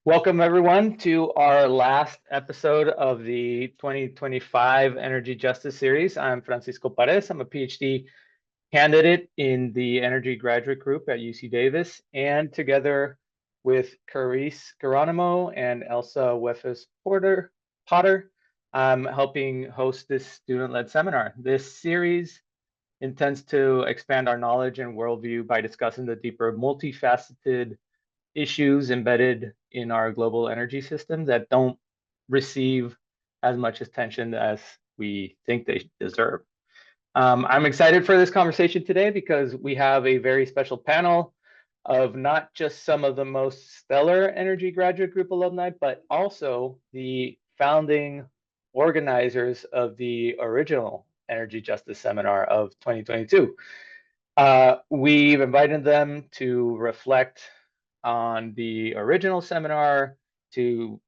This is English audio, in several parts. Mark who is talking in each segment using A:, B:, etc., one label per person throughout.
A: Welcome everyone to our last episode of the 2025 Energy Justice Series. I'm Francisco Paredes. I'm a PhD candidate in the Energy Graduate Group at UC Davis, and together with Carice Geronimo and Elsa Wefes Potter, I'm helping host this student-led seminar. This series intends to expand our knowledge and worldview by discussing the deeper, multifaceted issues embedded in our global energy system that don't receive as much attention as we think they deserve. I'm excited for this conversation today because we have a very special panel of not just some of the most stellar Energy Graduate Group alumni, but also the founding organizers of the original Energy Justice Seminar of 2022. We've invited them to reflect on the original seminar, to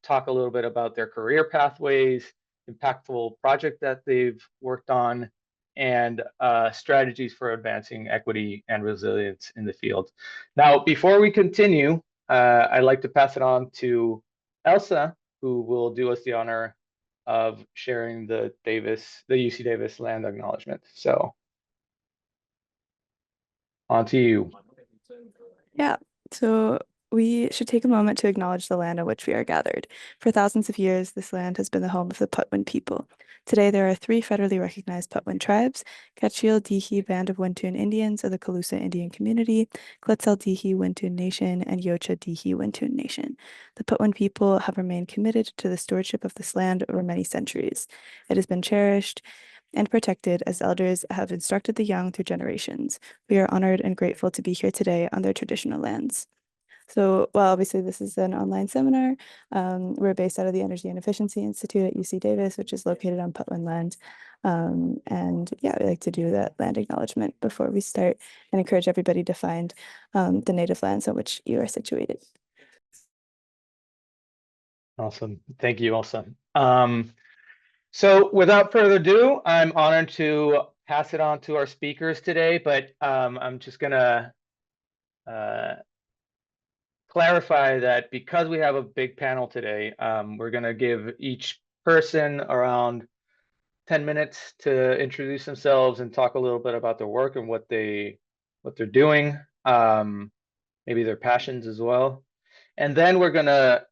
A: talk a little bit about their career pathways, impactful project that they've worked on, and strategies for advancing equity and resilience in the field. Now, before we continue, I'd like to pass it on to Elsa, who will do us the honor of sharing the UC Davis land acknowledgement. So on to you.
B: Yeah, so we should take a moment to acknowledge the land on which we are gathered. For thousands of years, this land has been the home of the Patwin people. Today, there are three federally recognized Patwin tribes: Kachil Dihi Band of Wintun Indians of the Calusa Indian Community, Quetzal Dihi Wintun Nation, and Yocha Dihi Wintun Nation. The Patwin people have remained committed to the stewardship of this land over many centuries. It has been cherished and protected as elders have instructed the young through generations. We are honored and grateful to be here today on their traditional lands. So, well, obviously this is an online seminar. We're based out of the Energy and Efficiency Institute at UC Davis, which is located on Patwin land. And yeah, we like to do that land acknowledgement before we start and encourage everybody to find the native lands on which you are situated.
A: Awesome. Thank you, Elsa. So without further ado, I'm honored to pass it on to our speakers today, but I'm just gonna clarify that because we have a big panel today, we're gonna give each person around 10 minutes to introduce themselves and talk a little bit about their work and what they're doing, maybe their passions as well. And then we're gonna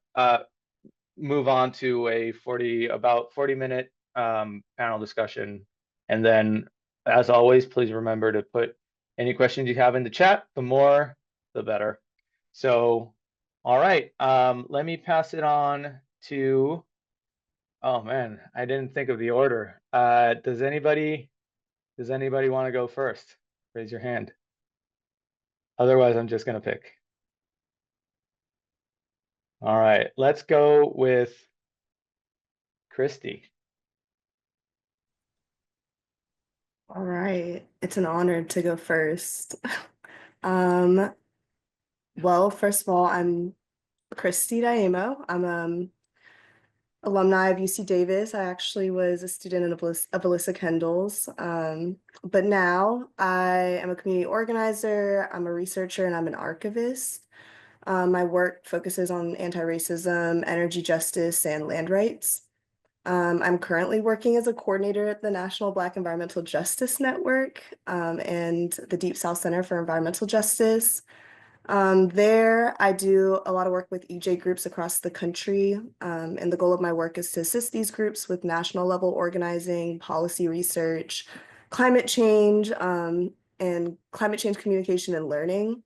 A: move on to about 40-minute panel discussion. And then, as always, please remember to put any questions you have in the chat. The more, the better. So, all right, let me pass it on to, oh man, I didn't think of the order. Does anybody want to go first? Raise your hand. Otherwise, I'm just gonna pick. All right, let's go with Kristi.
C: All right, it's an honor to go first. Well, first of all, I'm Kristi Dayemo. I'm alumni of UC Davis. I actually was a student of Alyssa Kendall's, but now I am a community organizer, I'm a researcher, and I'm an archivist. My work focuses on anti-racism, energy justice, and land rights. I'm currently working as a coordinator at the National Black Environmental Justice Network and the Deep South Center for Environmental Justice. There, I do a lot of work with EJ groups across the country, and the goal of my work is to assist these groups with national level organizing, policy research, climate change, and climate change communication and learning.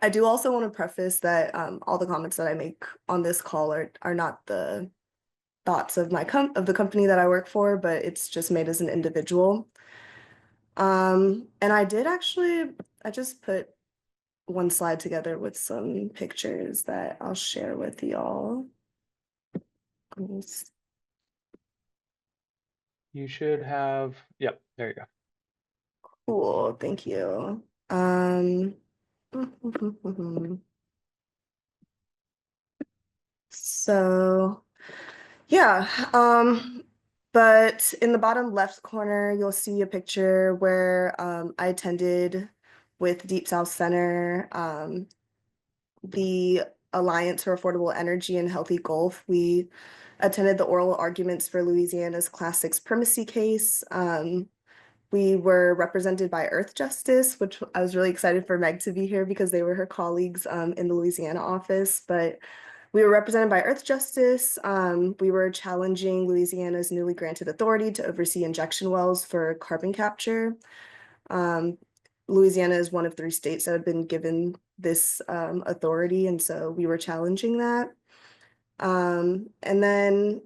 C: I do also want to preface that all the comments that I make on this call are not the thoughts of the company that I work for, but it's just made as an individual. And I just put one slide together with some pictures that I'll share with y'all.
A: You should have, yep, there you go.
C: Cool, thank you. So yeah, but in the bottom left corner, you'll see a picture where I attended with Deep South Center the Alliance for Affordable Energy and Healthy Gulf. We attended the oral arguments for Louisiana's Class 6 primacy case. We were represented by Earth Justice, which I was really excited for Meg to be here because they were her colleagues in the Louisiana office. But we were represented by Earth Justice. We were challenging Louisiana's newly granted authority to oversee injection wells for carbon capture. Louisiana is one of 3 states that have been given this authority, and so we were challenging that. And then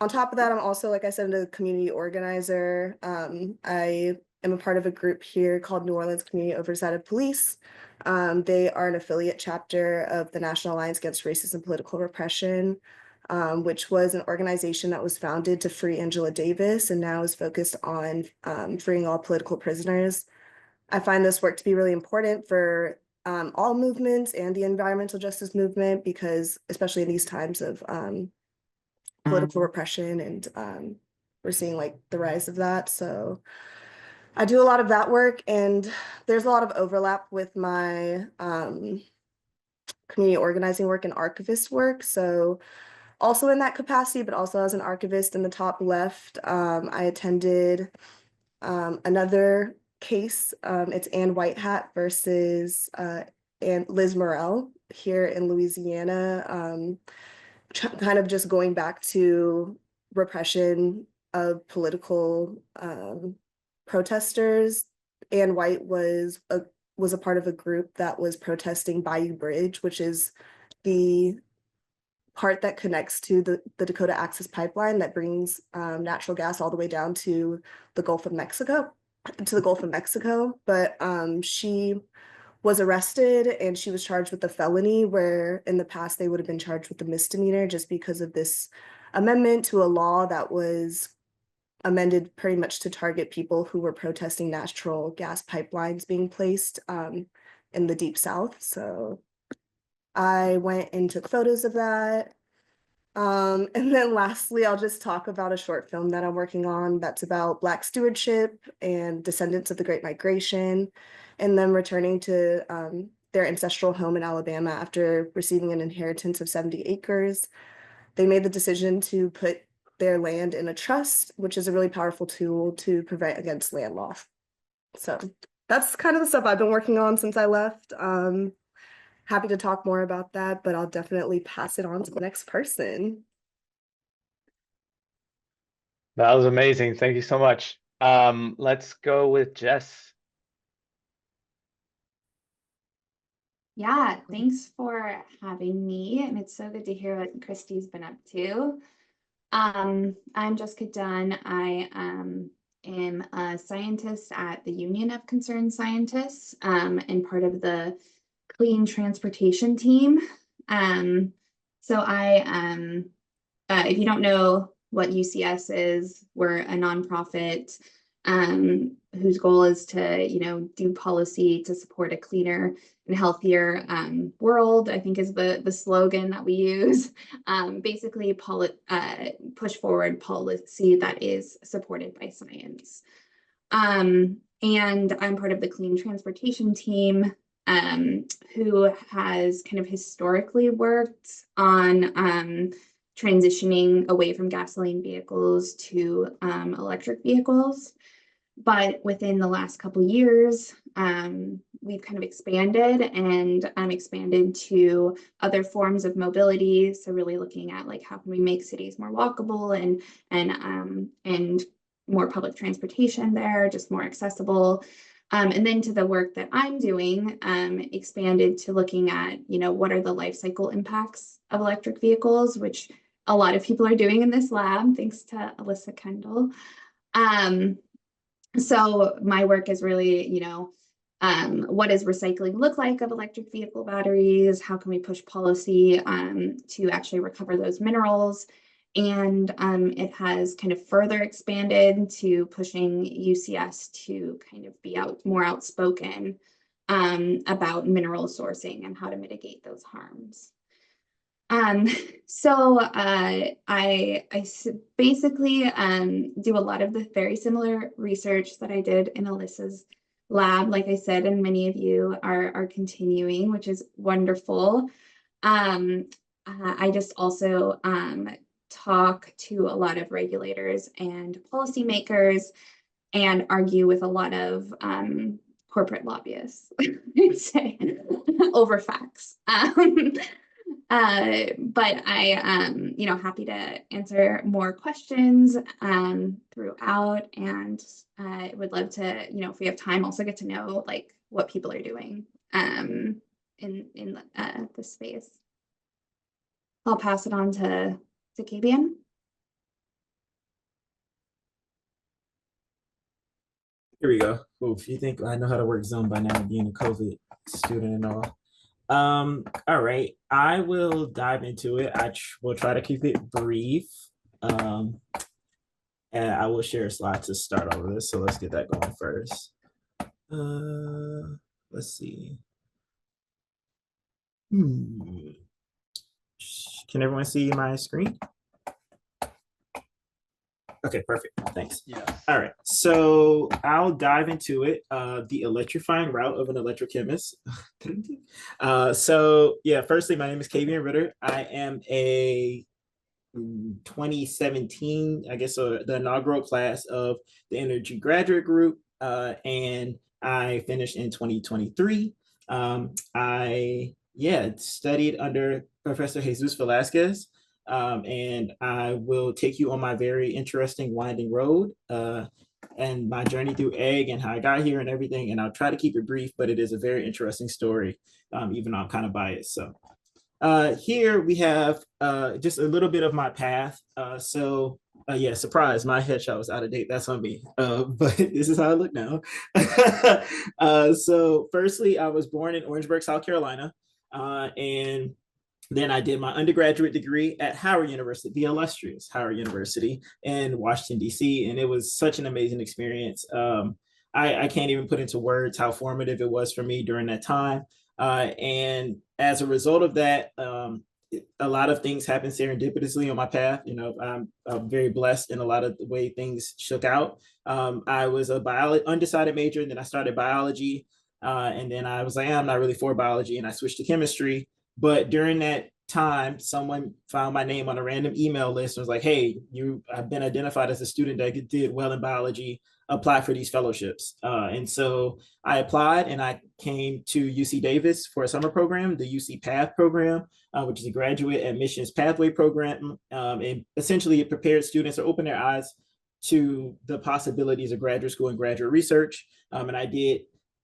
C: on top of that, I'm also, like I said, a community organizer. I am a part of a group here called New Orleans Community Oversight of Police. They are an affiliate chapter of the National Alliance Against Racism and Political Repression, which was an organization that was founded to free Angela Davis and now is focused on freeing all political prisoners. I find this work to be really important for all movements and the environmental justice movement, because especially in these times of political repression, and we're seeing like the rise of that. So I do a lot of that work, and there's a lot of overlap with my community organizing work and archivist work. So also in that capacity, but also as an archivist. In the top left, I attended another case. It's Ann Whitehat versus and Liz Morel here in Louisiana. Kind of just going back to repression of political protesters. Ann White was a part of a group that was protesting Bayou Bridge, which is the part that connects to the Dakota Access Pipeline that brings natural gas all the way down to the Gulf of Mexico, But she was arrested and she was charged with a felony, where in the past they would have been charged with a misdemeanor, just because of this amendment to a law that was amended pretty much to target people who were protesting natural gas pipelines being placed in the Deep South. So I went and took photos of that. And then lastly, I'll just talk about a short film that I'm working on that's about Black stewardship and descendants of the Great Migration, and them returning to their ancestral home in Alabama after receiving an inheritance of 70 acres. They made the decision to put their land in a trust, which is a really powerful tool to prevent against land loss. So that's kind of the stuff I've been working on since I left. Happy to talk more about that, but I'll definitely pass it on to the next person.
A: That was amazing. Thank you so much. Let's go with Jess.
D: Yeah, thanks for having me, and it's so good to hear what Kristi's been up to. I'm Jessica Dunn. I am a scientist at the Union of Concerned Scientists, and part of the Clean Transportation team. So if you don't know what UCS is, we're a nonprofit whose goal is to, do policy to support a cleaner and healthier world, I think is the slogan that we use. Basically, push forward policy that is supported by science. And I'm part of the Clean Transportation team, who has kind of historically worked on transitioning away from gasoline vehicles to electric vehicles. But within the last couple of years, we've kind of expanded expanded to other forms of mobility. So really looking at like, how can we make cities more walkable and more public transportation there, just more accessible. And then to the work that I'm doing, expanded to looking at, what are the life cycle impacts of electric vehicles, which a lot of people are doing in this lab, thanks to Alyssa Kendall. So my work is really, what does recycling look like of electric vehicle batteries? How can we push policy to actually recover those minerals? And it has kind of further expanded to pushing UCS to kind of be more outspoken about mineral sourcing and how to mitigate those harms. So I basically do a lot of the very similar research that I did in Alyssa's lab, like I said, and many of you are continuing, which is wonderful. I just also talk to a lot of regulators and policymakers and argue with a lot of corporate lobbyists, I'd say, over facts. But I, happy to answer more questions throughout, and would love to, if we have time, also get to know like what people are doing in the space. I'll pass it on to Kabian.
E: Here we go. Oof, you think I know how to work Zoom by now, being a COVID student and all. All right, I will dive into it. I will try to keep it brief. And I will share a slide to start all of this. So let's get that going first. Let's see. Can everyone see my screen? Okay, perfect. Thanks.
A: Yeah.
E: All right. So I'll dive into it. The electrifying route of an electrochemist. So yeah, firstly, my name is Kabian Ritter. I am a 2017, I guess, the inaugural class of the Energy Graduate Group, and I finished in 2023. I studied under Professor Jesus Velasquez. And I will take you on my very interesting winding road and my journey through EGG and how I got here and everything. And I'll try to keep it brief, but it is a very interesting story, even though I'm kind of biased. So here we have just a little bit of my path. Yeah, surprise, my headshot was out of date. That's on me. But this is how I look now. So firstly, I was born in Orangeburg, South Carolina. And then I did my undergraduate degree at Howard University, the illustrious Howard University in Washington, D.C. And it was such an amazing experience. I can't even put into words how formative it was for me during that time. And as a result of that, a lot of things happened serendipitously on my path. I'm very blessed in a lot of the way things shook out. I was a undecided major, and then I started biology. And then I was like, I'm not really for biology, and I switched to chemistry. But during that time, someone found my name on a random email list and was like, hey, you have been identified as a student that did well in biology, apply for these fellowships. And so I applied, and I came to UC Davis for a summer program, the UC Path program, which is a graduate admissions pathway program. And essentially it prepared students to open their eyes to the possibilities of graduate school and graduate research. And I did,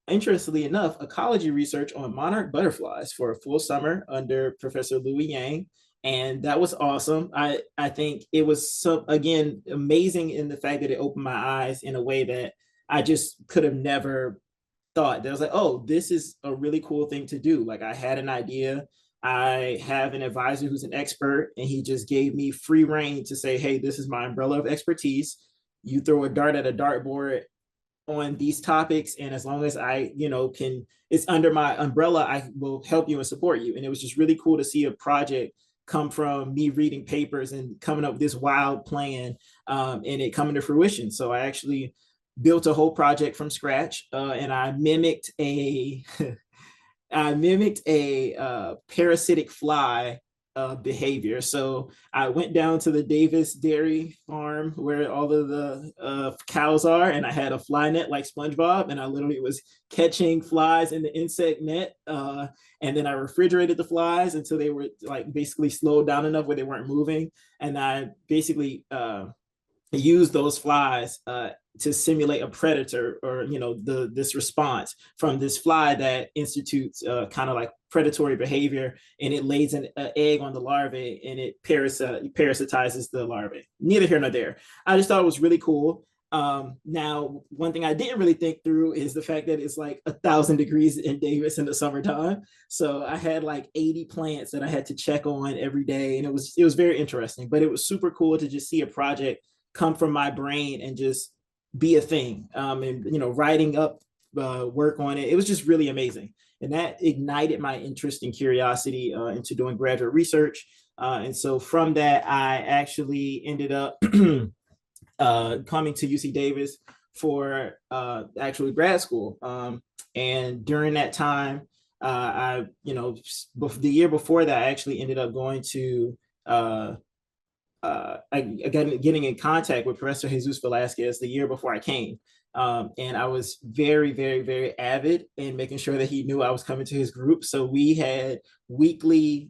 E: interestingly enough, ecology research on monarch butterflies for a full summer under Professor Louis Yang. And that was awesome. I think it was, again, amazing in the fact that it opened my eyes in a way that I just could have never thought. That I was like, oh, this is a really cool thing to do. Like, I had an idea. I have an advisor who's an expert, and he just gave me free reign to say, hey, this is my umbrella of expertise. You throw a dart at a dartboard on these topics, and as long as I it's under my umbrella, I will help you and support you. And it was just really cool to see a project come from me reading papers and coming up with this wild plan, and it coming to fruition. So I actually built a whole project from scratch, and I mimicked a parasitic fly behavior. So I went down to the Davis dairy farm where all of the cows are, and I had a fly net like SpongeBob, and I literally was catching flies in the insect net, and then I refrigerated the flies until they were like basically slowed down enough where they weren't moving, and I basically used those flies to simulate a predator, or this response from this fly that institutes kind of like predatory behavior, and it lays an egg on the larvae, and it parasitizes the larvae. Neither here nor there. I just thought it was really cool. Now, one thing I didn't really think through is the fact that it's like 1,000 degrees in Davis in the summertime. So I had like 80 plants that I had to check on every day, and it was very interesting. But it was super cool to just see a project come from my brain and just be a thing, and writing up work on it. It was just really amazing, and that ignited my interest and curiosity into doing graduate research. And so from that, I actually ended up coming to UC Davis for actually grad school. And during that time, the year before that, I actually ended up going to getting in contact with Professor Jesus Velasquez the year before I came. And I was very, very, very avid in making sure that he knew I was coming to his group. So we had weekly,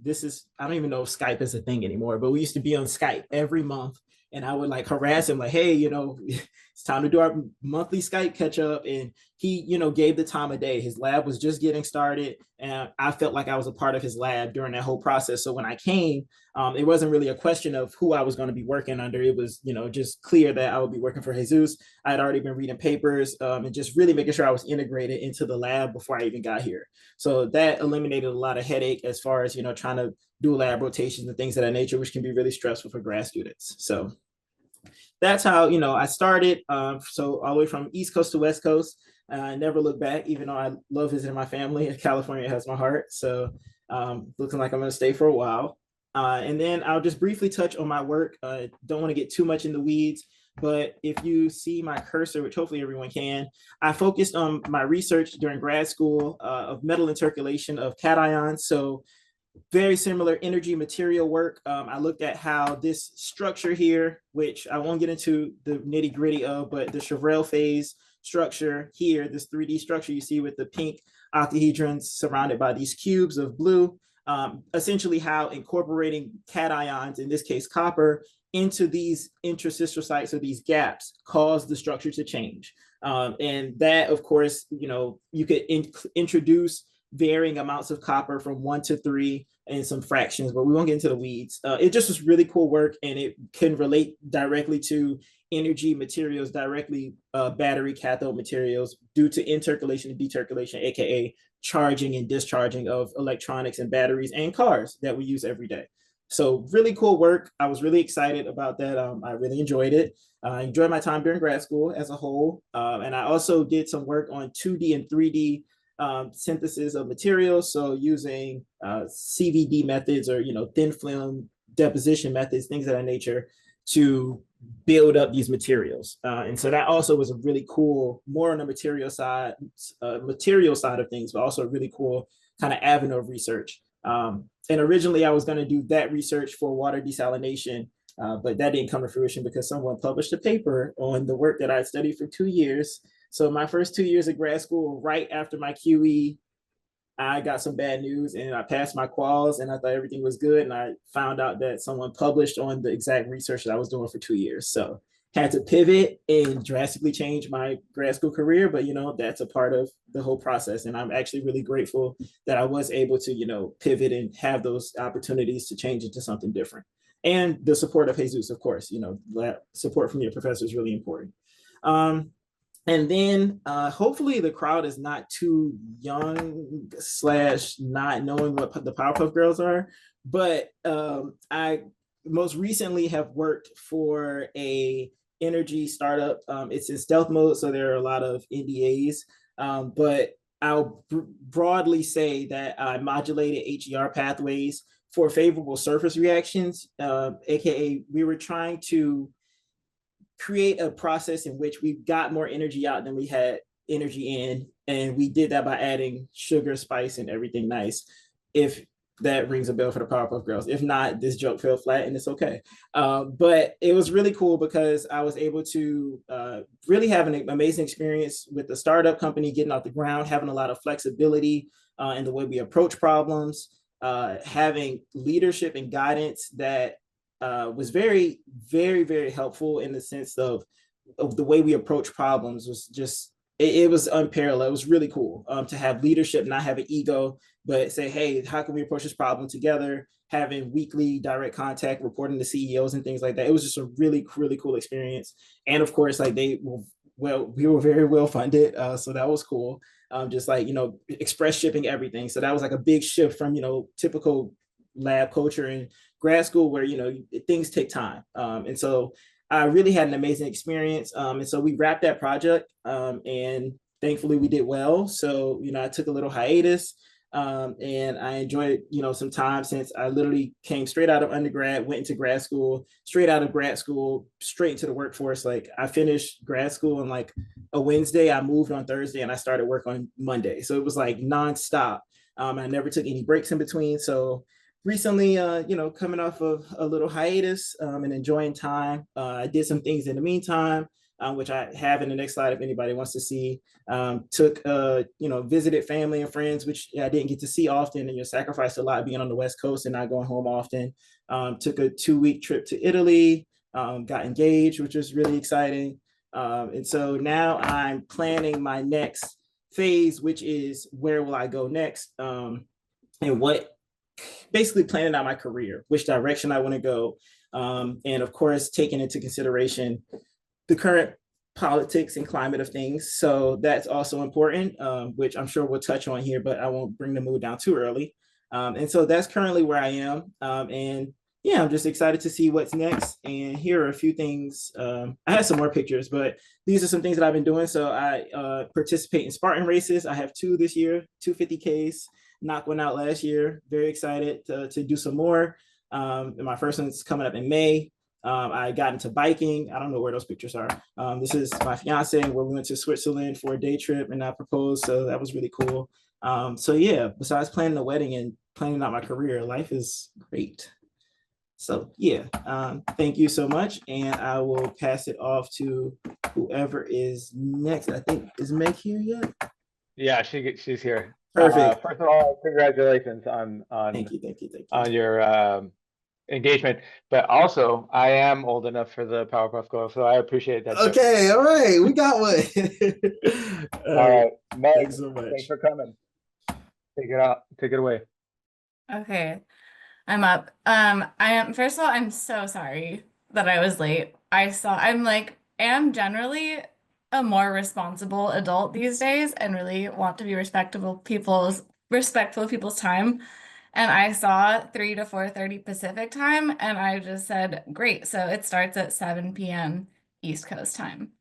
E: I don't even know if Skype is a thing anymore, but we used to be on Skype every month. And I would like harass him like, hey, it's time to do our monthly Skype catch up. And he, gave the time of day. His lab was just getting started. And I felt like I was a part of his lab during that whole process. So when I came, it wasn't really a question of who I was going to be working under. It was, just clear that I would be working for Jesus. I had already been reading papers and just really making sure I was integrated into the lab before I even got here. So that eliminated a lot of headache as far as, trying to do lab rotations and things of that nature, which can be really stressful for grad students. So that's how, I started. So all the way from East Coast to West Coast. I never look back, even though I love visiting my family. California has my heart. So looking like I'm going to stay for a while. And then I'll just briefly touch on my work. Don't want to get too much in the weeds, but if you see my cursor, which hopefully everyone can, I focused on my research during grad school of metal intercalation of cations. So very similar energy material work. I looked at how this structure here, which I won't get into the nitty gritty of, but the Chevreul phase structure here, this 3D structure you see with the pink octahedrons surrounded by these cubes of blue, essentially how incorporating cations, in this case copper, into these interstitial sites or these gaps cause the structure to change. And that, of course, you could introduce varying amounts of copper from 1 to 3 and some fractions, but we won't get into the weeds. It just was really cool work, and it can relate directly to energy materials, directly battery cathode materials, due to intercalation and decirculation, aka charging and discharging of electronics and batteries and cars that we use every day. So really cool work. I was really excited about that. I really enjoyed it. I enjoyed my time during grad school as a whole. And I also did some work on 2D and 3D synthesis of materials. So using CVD methods or, thin film deposition methods, things of that nature, to build up these materials. And so that also was a really cool, more on the material side of things, but also a really cool kind of avenue of research. And originally I was going to do that research for water desalination, but that didn't come to fruition because someone published a paper on the work that I studied for 2 years. So my first 2 years of grad school, right after my QE, I got some bad news and I passed my quals and I thought everything was good. And I found out that someone published on the exact research that I was doing for 2 years. So had to pivot and drastically change my grad school career. But, that's a part of the whole process. And I'm actually really grateful that I was able to, pivot and have those opportunities to change into something different. And the support of Jesus, of course, that support from your professor is really important. And then hopefully the crowd is not too young / not knowing what the Powerpuff Girls are. But I most recently have worked for a energy startup. It's in stealth mode, so there are a lot of NDAs. But I'll broadly say that I modulated HER pathways for favorable surface reactions, aka we were trying to create a process in which we got more energy out than we had energy in. And we did that by adding sugar, spice, and everything nice. If that rings a bell for the Powerpuff Girls. If not, this joke fell flat and it's okay. But it was really cool because I was able to really have an amazing experience with the startup company, getting off the ground, having a lot of flexibility in the way we approach problems, having leadership and guidance that was very, very, very helpful in the sense of the way we approach problems was just, it was unparalleled. It was really cool to have leadership, not have an ego, but say, hey, how can we approach this problem together? Having weekly direct contact, reporting to CEOs and things like that. It was just a really, really cool experience. And of course, like we were very well funded. So that was cool. Just like, express shipping everything. So that was like a big shift from, typical lab culture in grad school where, things take time. And so I really had an amazing experience. And so we wrapped that project and thankfully we did well. So, I took a little hiatus and I enjoyed, some time since I literally came straight out of undergrad, went into grad school, straight out of grad school, straight into the workforce. Like I finished grad school on like a Wednesday, I moved on Thursday and I started work on Monday. So it was like nonstop. I never took any breaks in between. So recently, coming off of a little hiatus and enjoying time. I did some things in the meantime, which I have in the next slide if anybody wants to see. Visited family and friends, which I didn't get to see often, and sacrificed a lot being on the West Coast and not going home often. Took a 2-week trip to Italy, got engaged, which was really exciting. And so now I'm planning my next phase, which is where will I go next, and what, basically planning out my career, which direction I want to go, and of course taking into consideration the current politics and climate of things. So that's also important, which I'm sure we'll touch on here, but I won't bring the mood down too early. And so that's currently where I am, and yeah, I'm just excited to see what's next. And here are a few things. I had some more pictures, but these are some things that I've been doing. So I participate in Spartan races. I have 2 this year, 2 50Ks, knocked one out last year. Very excited to do some more. And my first one's coming up in May. I got into biking. I don't know where those pictures are. This is my fiance, where we went to Switzerland for a day trip and I proposed. So that was really cool. So yeah, besides planning the wedding and planning out my career, life is great. So yeah, thank you so much. And I will pass it off to whoever is next. I think, is Meg here yet?
A: Yeah, she's here.
E: Perfect.
A: First of all, congratulations on
E: Thank you.
A: on your engagement. But also, I am old enough for the Powerpuff Girls, so I appreciate that.
E: Okay, all right, we got one.
A: All right, Meg,
E: thanks so much.
A: thanks for coming. Take it away.
F: Okay, I'm up. First of all, I'm so sorry that I was late. I'm generally a more responsible adult these days and really want to be respectful of people's time. And I saw 3 to 4:30 Pacific time, and I just said, great. So it starts at 7 p.m. East Coast time.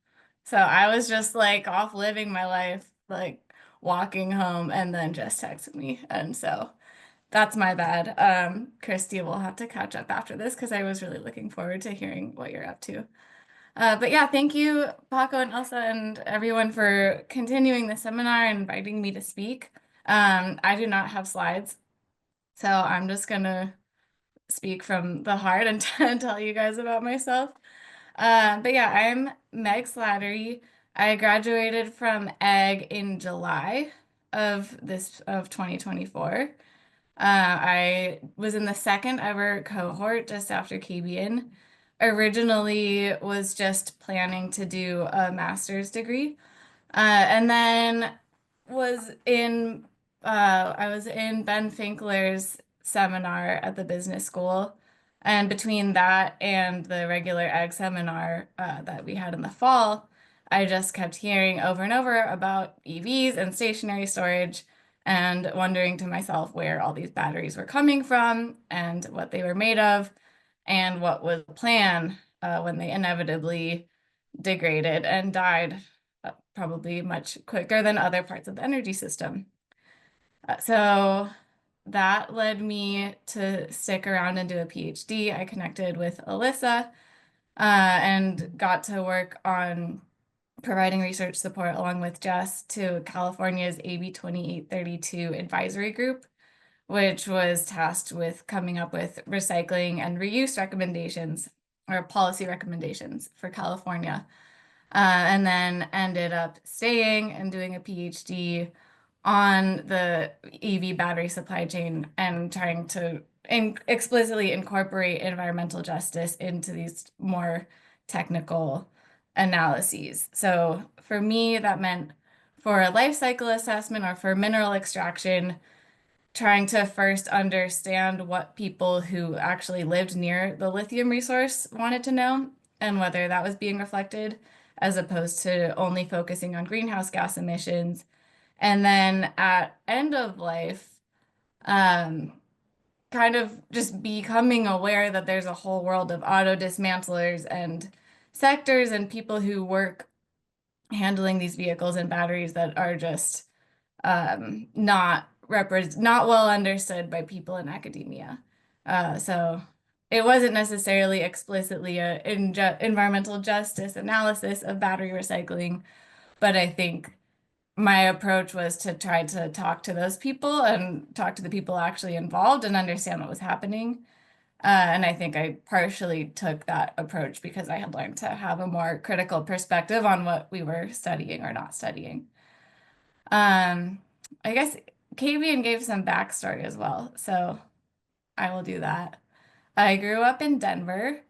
F: So I was just like off living my life, like walking home, and then just texted me. And so that's my bad. Kristi will have to catch up after this because I was really looking forward to hearing what you're up to. But yeah, thank you, Paco and Elsa and everyone for continuing the seminar and inviting me to speak. I do not have slides, so I'm just gonna speak from the heart and tell you guys about myself. But yeah, I'm Meg Slattery. I graduated from EG in July of 2024. I was in the second ever cohort just after KBN. Originally was just planning to do a master's degree, and then I was in Ben Finkler's seminar at the business school, and between that and the regular ag seminar that we had in the fall, I just kept hearing over and over about EVs and stationary storage, and wondering to myself where all these batteries were coming from and what they were made of, and what was the plan when they inevitably degraded and died probably much quicker than other parts of the energy system. So that led me to stick around and do a PhD. I connected with Alyssa and got to work on providing research support along with Jess to California's AB 2832 advisory group, which was tasked with coming up with recycling and reuse recommendations or policy recommendations for California. And then ended up staying and doing a PhD on the EV battery supply chain and trying to explicitly incorporate environmental justice into these more technical analyses. So for me, that meant for a life cycle assessment or for mineral extraction, trying to first understand what people who actually lived near the lithium resource wanted to know and whether that was being reflected, as opposed to only focusing on greenhouse gas emissions. And then at end of life, kind of just becoming aware that there's a whole world of auto dismantlers and sectors and people who work handling these vehicles and batteries that are just not well understood by people in academia. So it wasn't necessarily explicitly a environmental justice analysis of battery recycling, but I think my approach was to try to talk to those people and talk to the people actually involved and understand what was happening. And I think I partially took that approach because I had learned to have a more critical perspective on what we were studying or not studying. I guess Kavian gave some backstory as well, so I will do that. I grew up in Denver.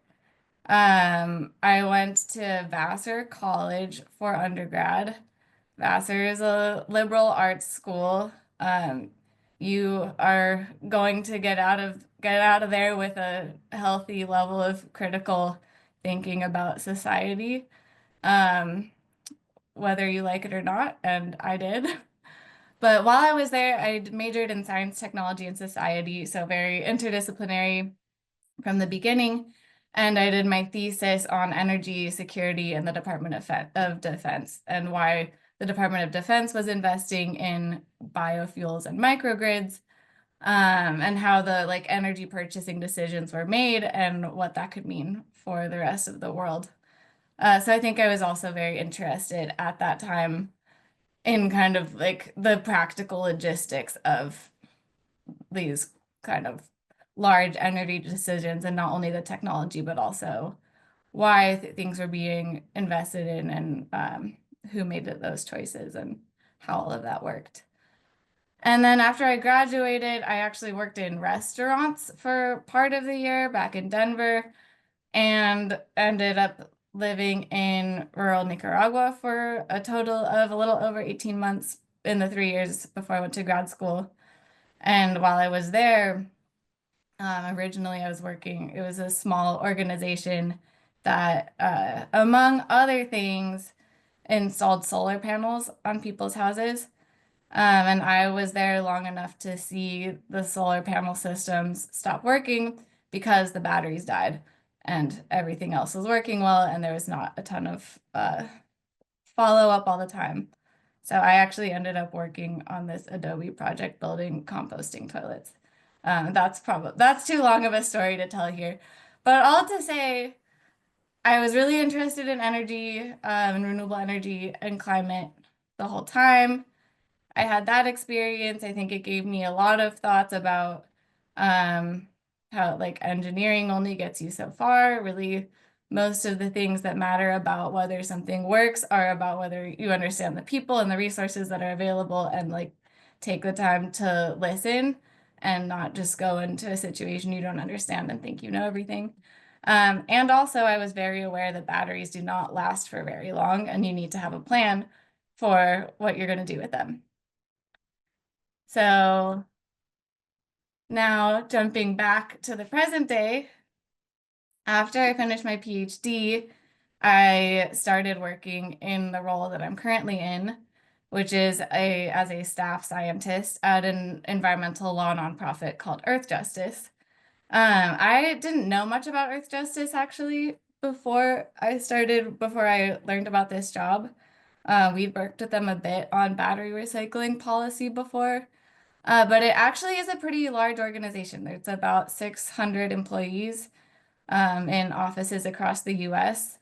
F: I went to Vassar College for undergrad. Vassar is a liberal arts school. You are going to get out of there with a healthy level of critical thinking about society, whether you like it or not, and I did. But while I was there, I majored in science, technology, and society, so very interdisciplinary from the beginning. And I did my thesis on energy security in the Department of Defense and why the Department of Defense was investing in biofuels and microgrids, and how the energy purchasing decisions were made and what that could mean for the rest of the world. So I think I was also very interested at that time in kind of the practical logistics of these kind of large energy decisions, and not only the technology, but also why things were being invested in, and who made those choices and how all of that worked. And then after I graduated, I actually worked in restaurants for part of the year back in Denver and ended up living in rural Nicaragua for a total of a little over 18 months in the 3 years before I went to grad school. And while I was there, originally I was working, it was a small organization that, among other things, installed solar panels on people's houses. And I was there long enough to see the solar panel systems stop working because the batteries died and everything else was working well, and there was not a ton of follow-up all the time. So I actually ended up working on this Adobe project building composting toilets. That's too long of a story to tell here, but all to say, I was really interested in energy, and renewable energy and climate the whole time. I had that experience. I think it gave me a lot of thoughts about how engineering only gets you so far. Really, most of the things that matter about whether something works are about whether you understand the people and the resources that are available, and take the time to listen and not just go into a situation you don't understand and think you know everything. And also, I was very aware that batteries do not last for very long, and you need to have a plan for what you're going to do with them. So now jumping back to the present day, after I finished my PhD, I started working in the role that I'm currently in, which is as a staff scientist at an environmental law nonprofit called Earth Justice. I didn't know much about Earth Justice actually before I learned about this job. We'd worked with them a bit on battery recycling policy before. But it actually is a pretty large organization. There's about 600 employees in offices across the US.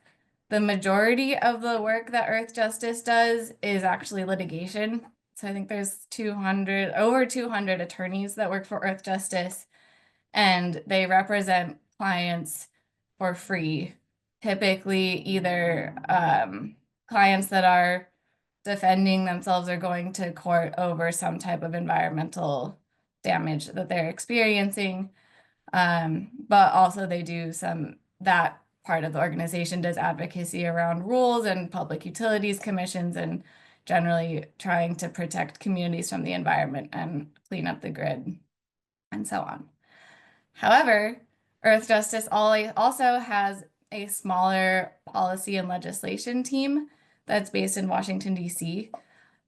F: The majority of the work that Earth Justice does is actually litigation. So I think there's over 200 attorneys that work for Earth Justice, and they represent clients for free. Typically, either clients that are defending themselves or going to court over some type of environmental damage that they're experiencing. But also they do that part of the organization does advocacy around rules and public utilities commissions, and generally trying to protect communities from the environment and clean up the grid and so on. However, Earth Justice also has a smaller policy and legislation team that's based in Washington, D.C.,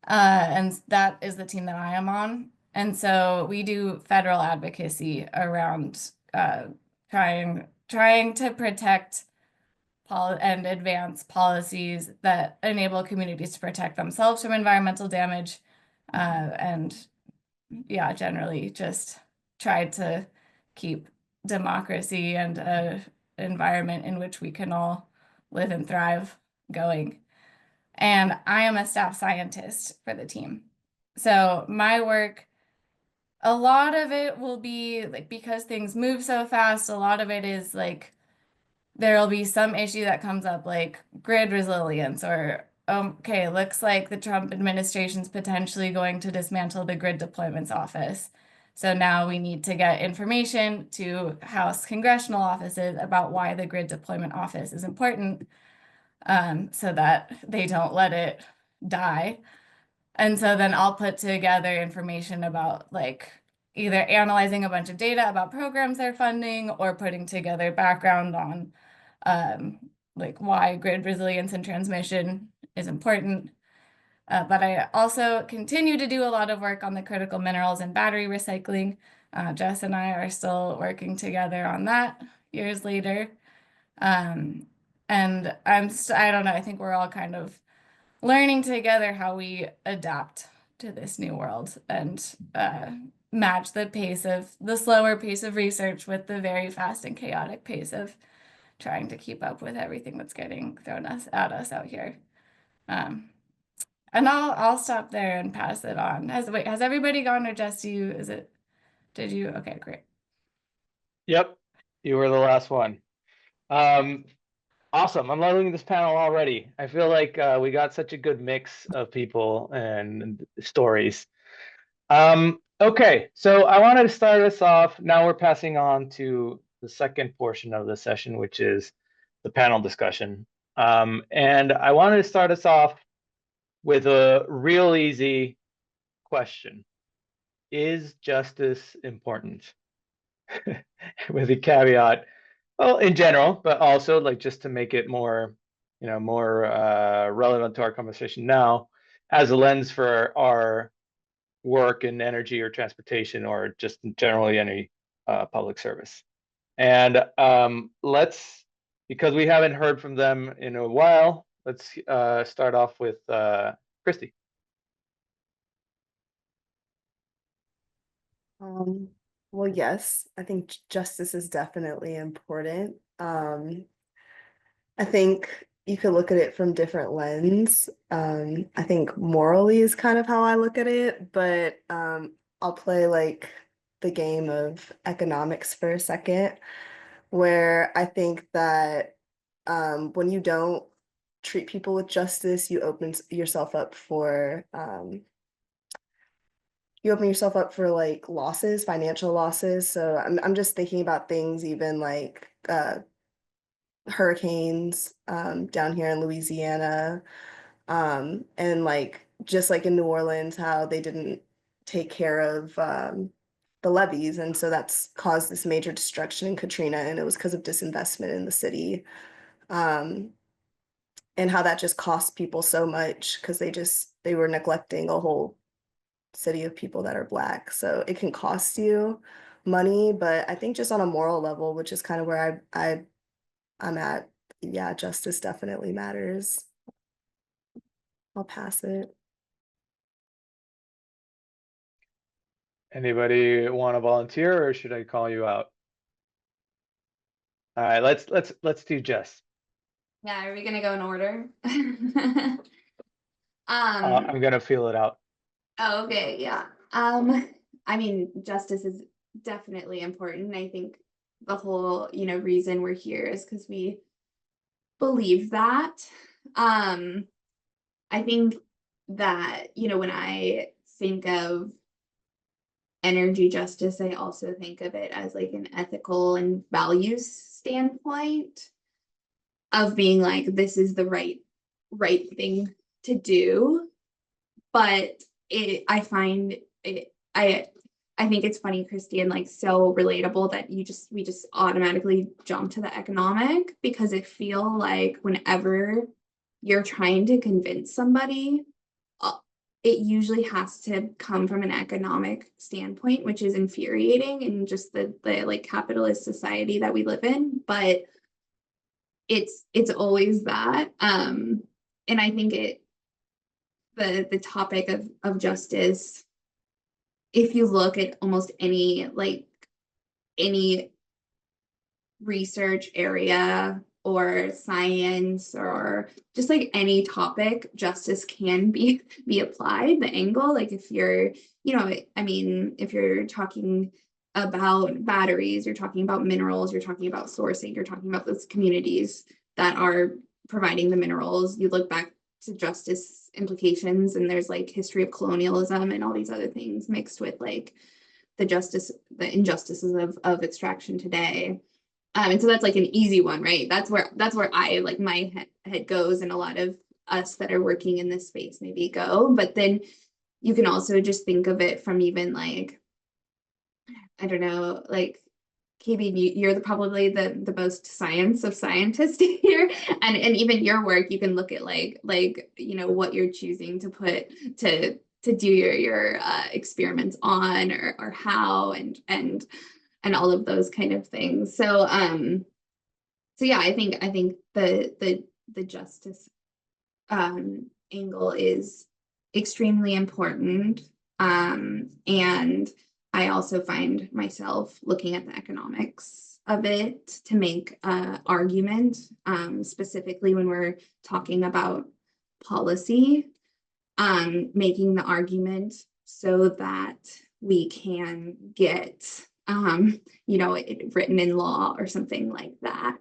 F: and that is the team that I am on. And so we do federal advocacy around trying to protect and advance policies that enable communities to protect themselves from environmental damage, and yeah, generally just try to keep democracy and an environment in which we can all live and thrive going. and I am a staff scientist for the team. So my work, a lot of it will be like, because things move so fast, a lot of it is like there'll be some issue that comes up like grid resilience, or okay, looks like the Trump administration's potentially going to dismantle the grid deployments office. So now we need to get information to House congressional offices about why the grid deployment office is important, so that they don't let it die. And so then I'll put together information about like either analyzing a bunch of data about programs they're funding, or putting together background on like why grid resilience and transmission is important. But I also continue to do a lot of work on the critical minerals and battery recycling. Jess and I are still working together on that years later. And I don't know, I think we're all kind of learning together how we adapt to this new world and match the slower pace of research with the very fast and chaotic pace of trying to keep up with everything that's getting thrown at us out here. And I'll stop there and pass it on. Has everybody gone, or just you? Did you? Okay, great.
A: Yep, you were the last one. Awesome. I'm loving this panel already. I feel like we got such a good mix of people and stories. Okay, so I wanted to start us off. Now we're passing on to the second portion of the session, which is the panel discussion. And I wanted to start us off with a real easy question. Is justice important? With a caveat, well, in general, but also like just to make it more, more relevant to our conversation now, as a lens for our work in energy or transportation, or just generally any public service. And because we haven't heard from them in a while, let's start off with Kristi.
C: Well, yes, I think justice is definitely important. I think you could look at it from different lens. I think morally is kind of how I look at it, but I'll play like the game of economics for a second, where I think that when you don't treat people with justice, you open yourself up for like losses, financial losses. So I'm just thinking about things even like hurricanes down here in Louisiana, and like just like in New Orleans, how they didn't take care of the levees, and so that's caused this major destruction in Katrina, and it was because of disinvestment in the city, and how that just cost people so much because they were neglecting a whole city of people that are Black. So it can cost you money, but I think just on a moral level, which is kind of where I'm at, yeah, justice definitely matters. I'll pass it.
A: Anybody want to volunteer, or should I call you out? All right, let's do Jess.
D: Yeah, are we gonna go in order?
A: I'm gonna feel it out.
D: Oh, okay, yeah. I mean, justice is definitely important. I think the whole, reason we're here is because we believe that. I think that, when I think of energy justice, I also think of it as like an ethical and values standpoint of being like, this is the right thing to do. But I find it, I think it's funny, Kristi, and like so relatable that we just automatically jump to the economic, because I feel like whenever you're trying to convince somebody, it usually has to come from an economic standpoint, which is infuriating in just the like capitalist society that we live in. But it's always that. And I think the topic of justice, if you look at almost any research area or science or just like any topic, justice can be applied. The angle, like if you're, you know, I mean, if you're talking about batteries, you're talking about minerals, you're talking about sourcing, you're talking about those communities that are providing the minerals. You look back to justice implications, and there's like history of colonialism and all these other things mixed with like the injustices of extraction today. And so that's like an easy one, right? That's where I like my head goes, and a lot of us that are working in this space maybe go. But then you can also just think of it from even like, I don't know, like KB, you're probably the most science of scientists here, and even your work, you can look at like you know what you're choosing to put to do your experiments on, or how, and all of those kind of things. So yeah, I think the justice angle is extremely important, and I also find myself looking at the economics of it to make argument, specifically when we're talking about policy, making the argument so that we can get, you know, it written in law or something like that,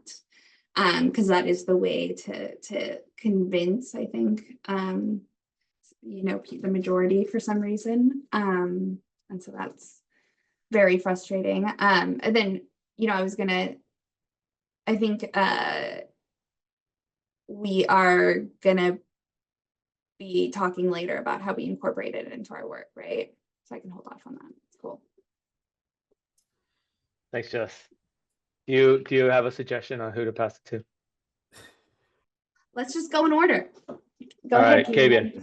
D: because that is the way to convince, I think, you know, the majority for some reason. And so that's very frustrating. And then, you know, I think we are gonna be talking later about how we incorporate it into our work, right? So I can hold off on that. It's cool.
A: Thanks, Jess. Do you have a suggestion on who to pass it to?
D: Let's just go in order. Go
A: All
D: ahead,
A: right, Kavian.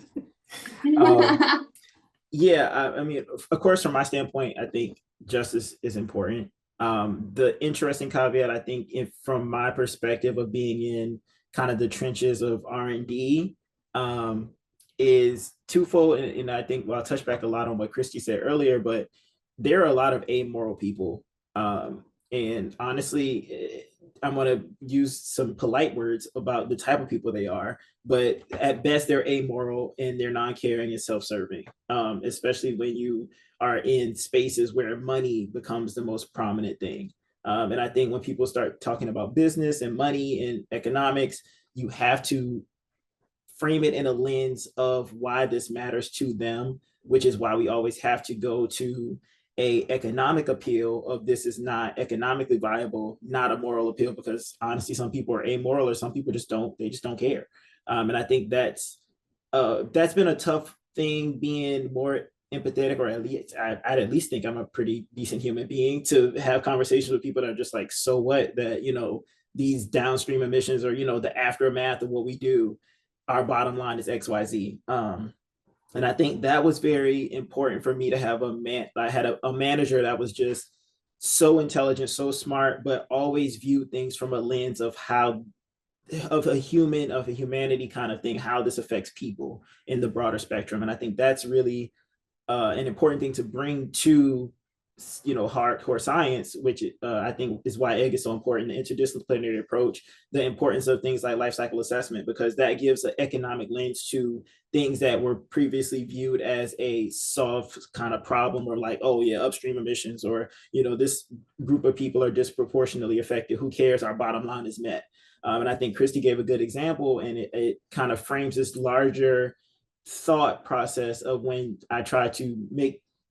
E: Yeah, I mean, of course, from my standpoint, I think justice is important. The interesting caveat, I think, from my perspective of being in kind of the trenches of R&D, is twofold. And I think, well, I'll touch back a lot on what Kristi said earlier, but there are a lot of amoral people. And honestly, I'm going to use some polite words about the type of people they are, but at best they're amoral and they're non-caring and self-serving, especially when you are in spaces where money becomes the most prominent thing. And I think when people start talking about business and money and economics, you have to frame it in a lens of why this matters to them, which is why we always have to go to a economic appeal of this is not economically viable, not a moral appeal, because honestly, some people are amoral or some people just don't care. And I think that's been a tough thing, being more empathetic, or at least I'd at least think I'm a pretty decent human being, to have conversations with people that are just like, so what, that, you know, these downstream emissions, or, you know, the aftermath of what we do, our bottom line is XYZ. And I think that was very important for me to have I had a manager that was just so intelligent, so smart, but always viewed things from a lens of a humanity kind of thing, how this affects people in the broader spectrum. And I think that's really an important thing to bring to, you know, hardcore science, which I think is why EG is so important, the interdisciplinary approach, the importance of things like life cycle assessment, because that gives an economic lens to things that were previously viewed as a soft kind of problem, or like, oh yeah, upstream emissions, or, you know, this group of people are disproportionately affected, who cares, our bottom line is met. And I think Kristi gave a good example, and it kind of frames this larger thought process of when I try to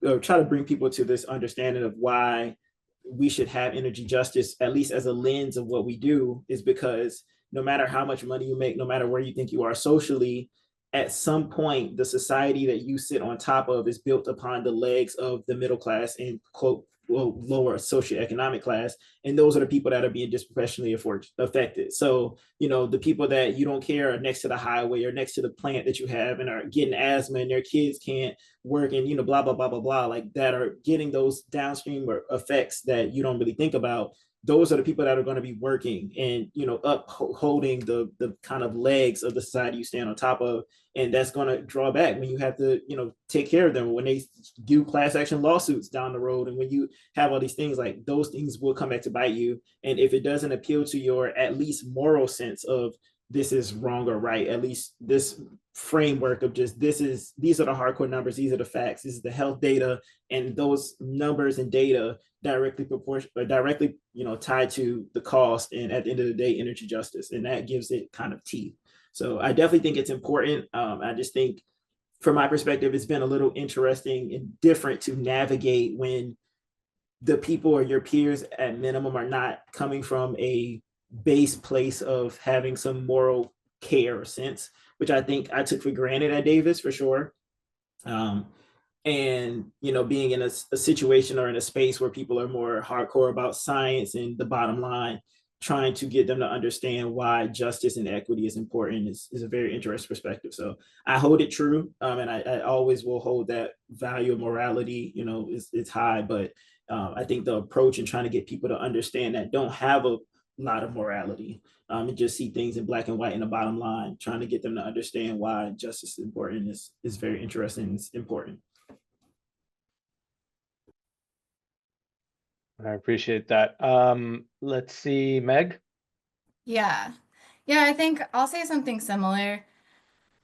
E: bring people to this understanding of why we should have energy justice, at least as a lens of what we do, is because no matter how much money you make, no matter where you think you are socially, at some point, the society that you sit on top of is built upon the legs of the middle class and quote, lower socioeconomic class. And those are the people that are being disproportionately affected. So, you know, the people that you don't care are next to the highway or next to the plant that you have and are getting asthma and their kids can't work and, you know, blah, blah, blah, blah, blah, like that, are getting those downstream effects that you don't really think about. those are the people that are going to be working and, you know, upholding the kind of legs of the society you stand on top of. And that's going to draw back when you have to, you know, take care of them, when they do class action lawsuits down the road. And when you have all these things, like those things will come back to bite you. And if it doesn't appeal to your at least moral sense of this is wrong or right, at least this framework of just these are the hardcore numbers, these are the facts, this is the health data, and those numbers and data directly you know, tied to the cost and at the end of the day energy justice, and that gives it kind of teeth. So I definitely think it's important. I just think from my perspective, it's been a little interesting and different to navigate when the people or your peers at minimum are not coming from a base place of having some moral care or sense, which I think I took for granted at Davis for sure. And, you know, being in a situation or in a space where people are more hardcore about science and the bottom line, trying to get them to understand why justice and equity is important is a very interesting perspective. So I hold it true. And I always will hold that value of morality, you know, it's high, but I think the approach and trying to get people to understand that don't have a lot of morality and just see things in black and white in the bottom line, trying to get them to understand why justice is important is very interesting. It's important.
A: I appreciate that. Let's see, Meg.
F: Yeah. I think I'll say something similar.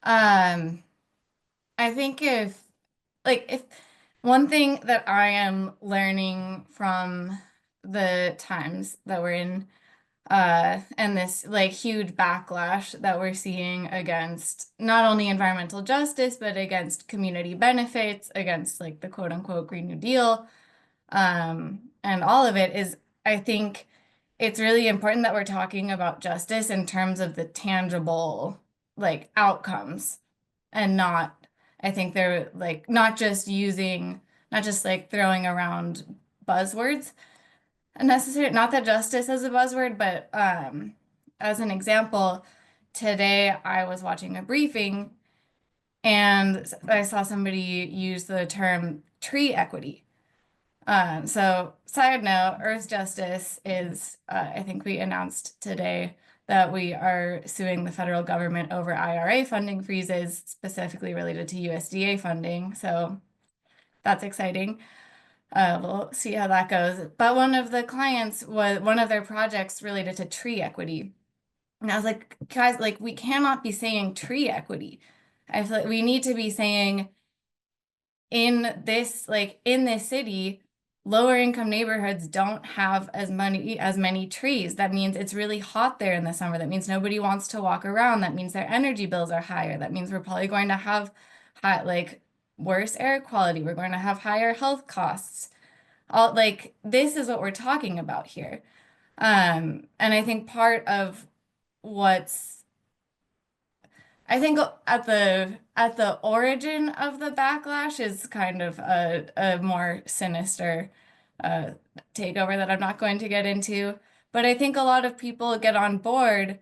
F: I think if one thing that I am learning from the times that we're in, and this like huge backlash that we're seeing against not only environmental justice, but against community benefits, against like the quote unquote Green New Deal, and all of it is, I think it's really important that we're talking about justice in terms of the tangible like outcomes, and not, I think they're like not just like throwing around buzzwords necessary. Not that justice is a buzzword, but as an example, today I was watching a briefing and I saw somebody use the term tree equity. So side note, Earth Justice is, I think we announced today that we are suing the federal government over IRA funding freezes, specifically related to USDA funding. So that's exciting. We'll see how that goes. But one of the clients was, one of their projects related to tree equity. And I was like, guys, like we cannot be saying tree equity. I feel like we need to be saying in this city, lower income neighborhoods don't have as many trees. That means it's really hot there in the summer. That means nobody wants to walk around. That means their energy bills are higher. That means we're probably going to have worse air quality. We're going to have higher health costs. This is what we're talking about here. And I think part of I think at the origin of the backlash is kind of a more sinister takeover that I'm not going to get into. But I think a lot of people get on board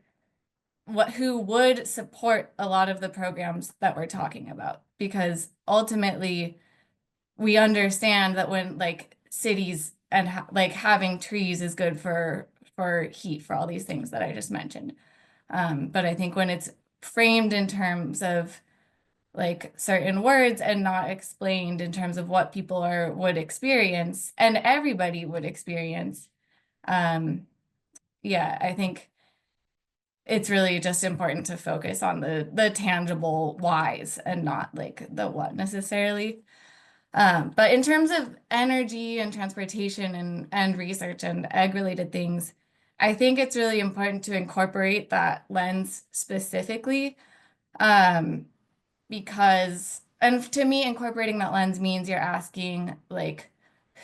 F: who would support a lot of the programs that we're talking about, because ultimately we understand that when cities and having trees is good for heat, for all these things that I just mentioned. But I think when it's framed in terms of certain words and not explained in terms of what people would experience and everybody would experience, yeah, I think it's really just important to focus on the tangible whys and not the what necessarily. But in terms of energy and transportation and research and egg-related things, I think it's really important to incorporate that lens specifically, because, and to me, incorporating that lens means you're asking,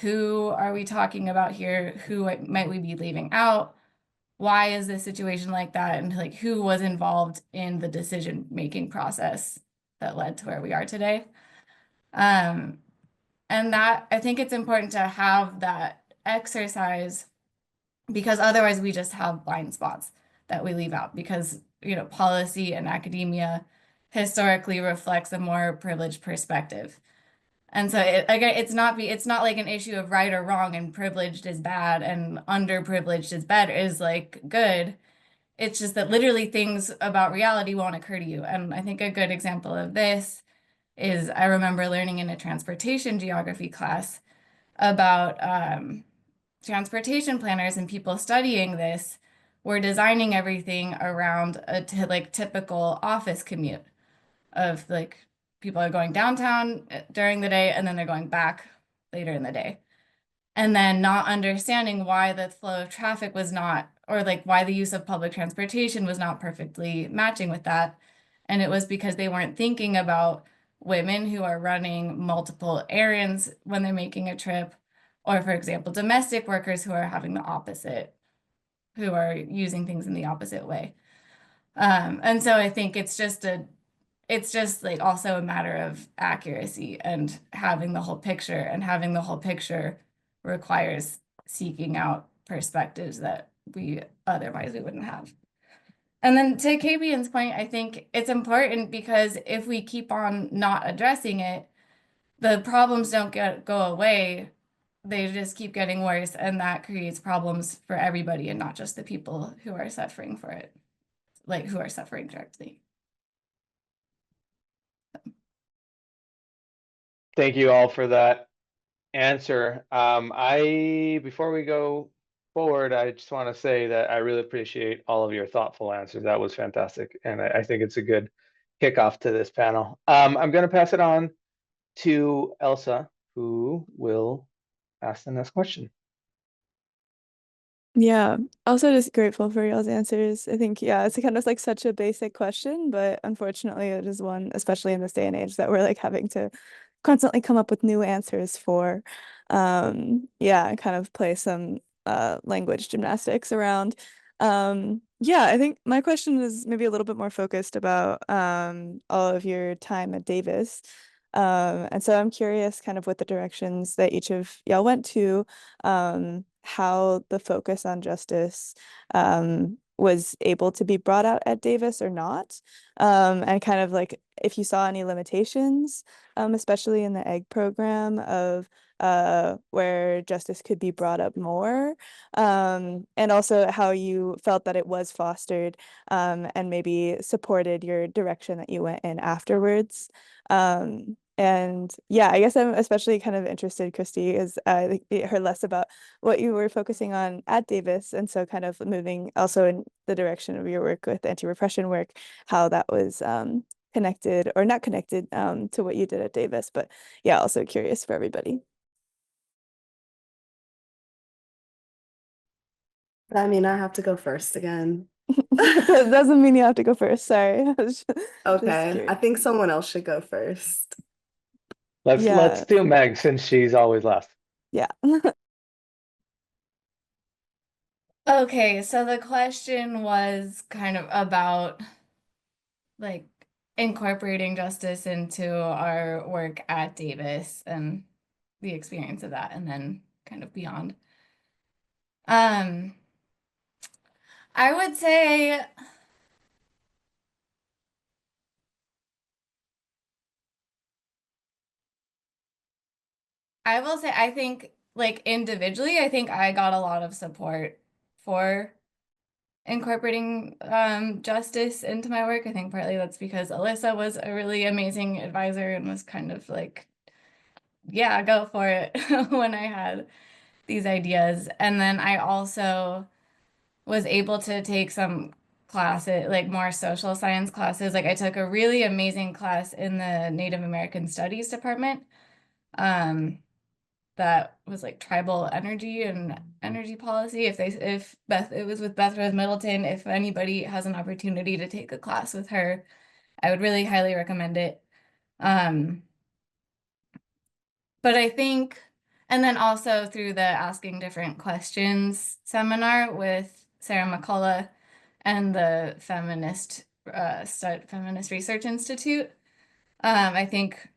F: who are we talking about here? Who might we be leaving out? Why is this situation like that? And who was involved in the decision-making process that led to where we are today? And that, I think it's important to have that exercise, because otherwise we just have blind spots that we leave out, because, policy and academia historically reflects a more privileged perspective. And so again, it's not like an issue of right or wrong and privileged is bad and underprivileged is better is like good. It's just that literally things about reality won't occur to you. And I think a good example of this is I remember learning in a transportation geography class about transportation planners and people studying this were designing everything around a like typical office commute of like people are going downtown during the day and then they're going back later in the day. And then not understanding why the flow of traffic was not, or like why the use of public transportation was not perfectly matching with that. And it was because they weren't thinking about women who are running multiple errands when they're making a trip, or for example, domestic workers who are having the opposite, who are using things in the opposite way. And so I think it's just like also a matter of accuracy and having the whole picture, and having the whole picture requires seeking out perspectives that we wouldn't have. And then to KBN's point, I think it's important because if we keep on not addressing it, the problems don't go away. They just keep getting worse, and that creates problems for everybody and not just the people who are suffering for it, like who are suffering directly.
A: Thank you all for that answer. Before we go forward, I just want to say that I really appreciate all of your thoughtful answers. That was fantastic, and I think it's a good kickoff to this panel. I'm going to pass it on to Elsa, who will ask the next question.
B: Yeah, also just grateful for y'all's answers. I think, yeah, it's kind of like such a basic question, but unfortunately it is one, especially in this day and age, that we're like having to constantly come up with new answers for. Yeah, and kind of play some language gymnastics around. Yeah, I think my question is maybe a little bit more focused about all of your time at Davis. And so I'm curious kind of what the directions that each of y'all went to, how the focus on justice was able to be brought out at Davis or not, and kind of like if you saw any limitations, especially in the egg program of where justice could be brought up more, and also how you felt that it was fostered and maybe supported your direction that you went in afterwards. And yeah, I guess I'm especially kind of interested, Kristi, is I heard less about what you were focusing on at Davis, and so kind of moving also in the direction of your work with anti-repression work, how that was connected or not connected to what you did at Davis. But yeah, also curious for everybody.
C: I mean, I have to go first again.
B: That doesn't mean you have to go first. Sorry. I was just
C: Okay, I
B: curious.
C: think someone else should go first.
A: Let's
B: Yeah.
A: do Meg since she's always last.
B: Yeah.
F: Okay, so the question was kind of about like incorporating justice into our work at Davis and the experience of that, and then kind of beyond. I would say I think like individually, I think I got a lot of support for incorporating justice into my work. I think partly that's because Alyssa was a really amazing advisor and was kind of like, yeah, go for it when I had these ideas. And then I also was able to take some classes, like more social science classes. Like I took a really amazing class in the Native American Studies department. That was like tribal energy and energy policy. If Beth, it was with Beth Rose Middleton. If anybody has an opportunity to take a class with her, I would really highly recommend it. But I think, and then also through the Asking Different Questions seminar with Sarah McCullough and the Feminist Research Institute, I think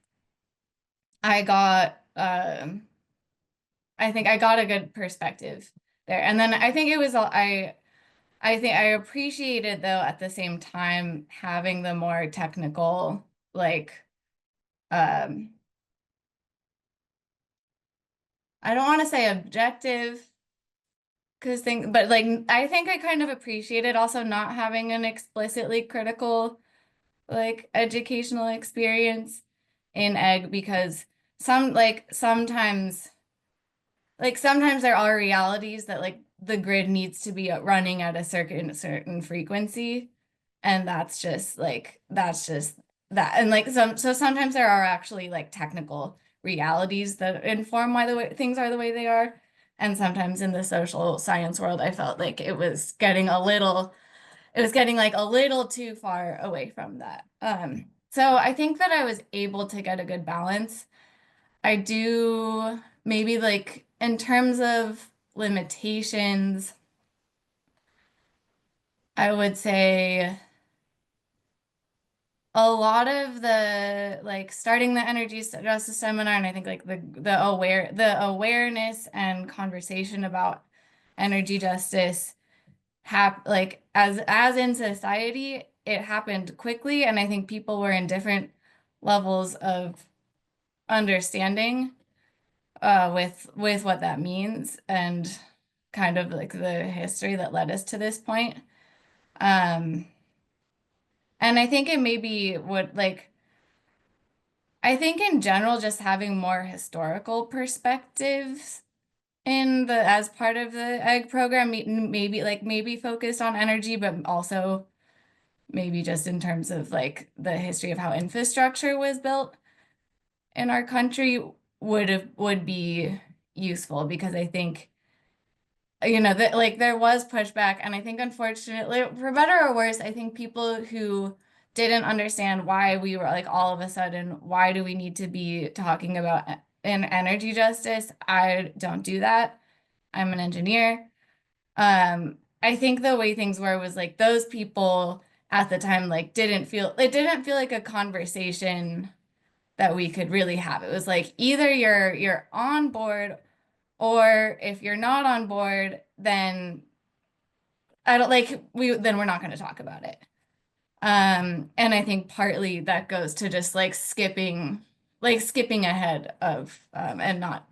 F: I got a good perspective there. And then I think it was I think I appreciated though at the same time having the more technical like I don't want to say objective, but like I think I kind of appreciated also not having an explicitly critical like educational experience in egg, because sometimes there are realities that like the grid needs to be running at a certain frequency, and that's just that. And like so sometimes there are actually like technical realities that inform why the way things are the way they are. And sometimes in the social science world, I felt like it was getting like a little too far away from that. So I think that I was able to get a good balance. I do maybe like in terms of limitations, I would say a lot of the like starting the energy justice seminar, and I think like the awareness and conversation about energy justice like as in society, it happened quickly, and I think people were in different levels of understanding with what that means and kind of like the history that led us to this point. And I think it maybe would like I think in general just having more historical perspectives in the as part of the egg program, maybe focused on energy, but also maybe just in terms of like the history of how infrastructure was built in our country would be useful, because I think that like there was pushback, and I think unfortunately, for better or worse, I think people who didn't understand why we were like all of a sudden, why do we need to be talking about in energy justice? I don't do that. I'm an engineer. I think the way things were was like those people at the time like didn't feel like a conversation that we could really have. It was like either you're on board, or if you're not on board, then I don't like then we're not going to talk about it. And I think partly that goes to just like skipping ahead of and not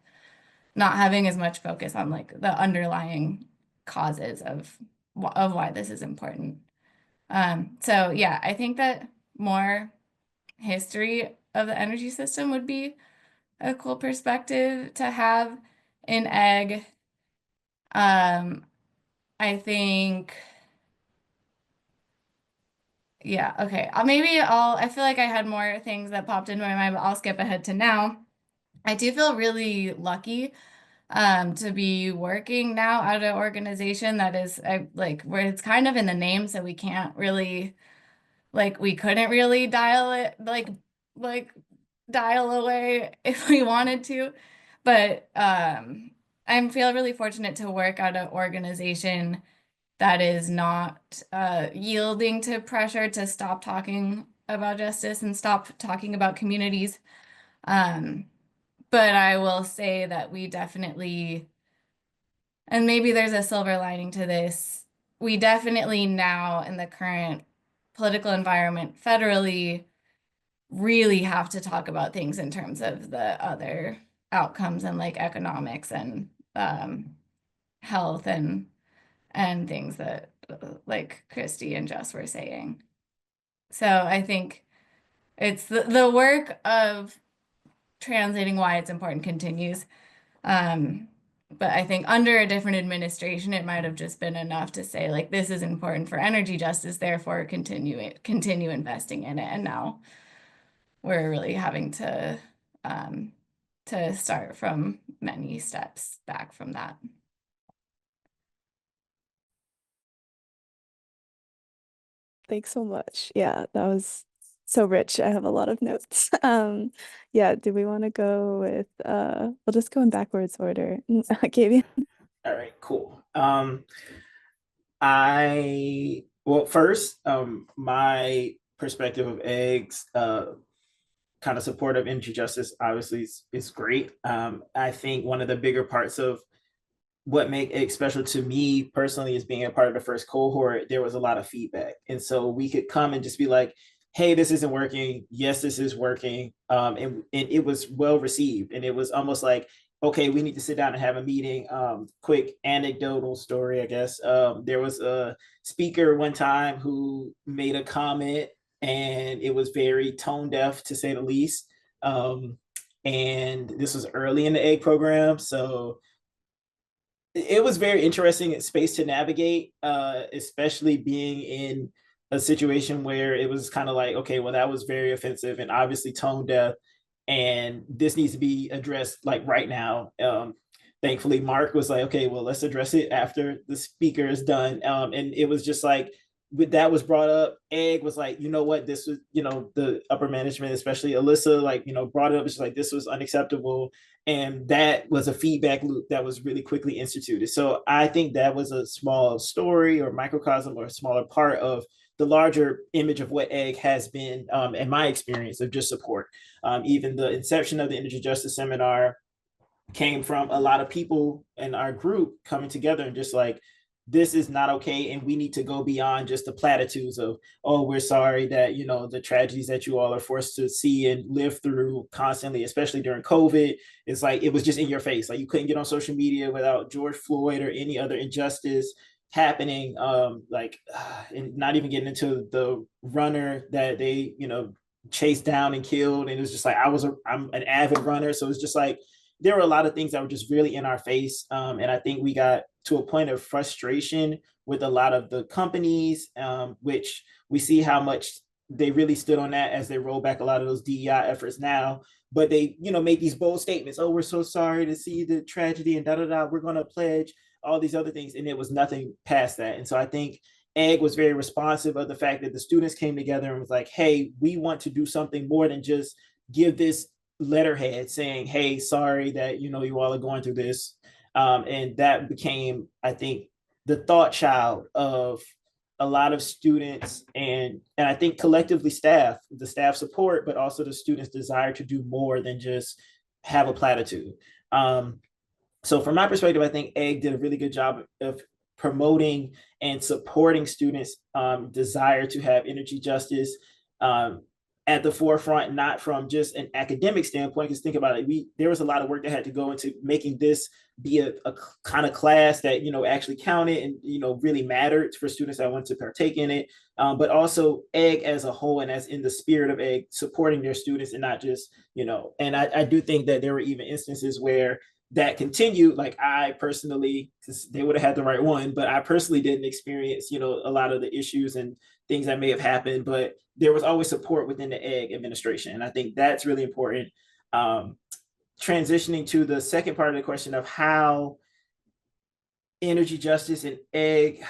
F: having as much focus on like the underlying causes of why this is important. So yeah, I think that more history of the energy system would be a cool perspective to have in egg. I think, yeah, okay. I feel like I had more things that popped into my mind, but I'll skip ahead to now. I do feel really lucky to be working now at an organization that is where it's kind of in the name, so we can't really we couldn't really dial it like dial away if we wanted to. But I feel really fortunate to work at an organization that is not yielding to pressure to stop talking about justice and stop talking about communities. But I will say that we definitely, and maybe there's a silver lining to this, we definitely now in the current political environment federally really have to talk about things in terms of the other outcomes and like economics and health and things that like Kristi and Jess were saying. So I think it's the work of translating why it's important continues. But I think under a different administration, it might have just been enough to say like, this is important for energy justice, therefore continue investing in it. And now we're really having to start from many steps back from that.
B: Thanks so much. Yeah, that was so rich. I have a lot of notes. Yeah, do we want to go with we'll just go in backwards order. Kavian.
E: All right, cool. First, my perspective of eggs, kind of support of energy justice obviously is great. I think one of the bigger parts of what make it special to me personally is being a part of the first cohort, there was a lot of feedback. And so we could come and just be like, hey, this isn't working. Yes, this is working. And it was well received. And it was almost like, okay, we need to sit down and have a meeting. Quick anecdotal story, I guess. There was a speaker one time who made a comment, and it was very tone deaf, to say the least. And this was early in the egg program, so it was very interesting space to navigate, especially being in a situation where it was kind of like, okay, well, that was very offensive and obviously tone deaf, and this needs to be addressed like right now. Thankfully, Mark was like, okay, well, let's address it after the speaker is done. And it was just like, with that was brought up, Egg was like, you know what, this was, the upper management, especially Alyssa, like, brought it up. It's like, this was unacceptable. And that was a feedback loop that was really quickly instituted. So I think that was a small story or microcosm or a smaller part of the larger image of what Egg has been, in my experience of just support. Even the inception of the Energy Justice Seminar came from a lot of people in our group coming together and just like, this is not okay, and we need to go beyond just the platitudes of, oh, we're sorry that the tragedies that you all are forced to see and live through constantly, especially during COVID. It's like it was just in your face. Like you couldn't get on social media without George Floyd or any other injustice happening. And not even getting into the runner that they chased down and killed. And it was just like I'm an avid runner, so it's just like there were a lot of things that were just really in our face. And I think we got to a point of frustration with a lot of the companies, which we see how much they really stood on that as they roll back a lot of those DEI efforts now. But they, make these bold statements. Oh, we're so sorry to see the tragedy and da-da-da. We're going to pledge all these other things. And it was nothing past that. And so I think Egg was very responsive of the fact that the students came together and was like, hey, we want to do something more than just give this letterhead saying, hey, sorry that you all are going through this. And that became, I think, the thought child of a lot of students and I think collectively the staff support, but also the students' desire to do more than just have a platitude. So from my perspective, I think Egg did a really good job of promoting and supporting students' desire to have energy justice at the forefront, not from just an academic standpoint. Because think about it, there was a lot of work that had to go into making this be a kind of class that actually counted and really mattered for students that want to partake in it. But also Egg as a whole, and as in the spirit of Egg, supporting their students and not just And I do think that there were even instances where that continued. Like I personally, because they would have had the right one, but I personally didn't experience a lot of the issues and things that may have happened, but there was always support within the Egg administration. And I think that's really important. Transitioning to the second part of the question of how energy justice and Egg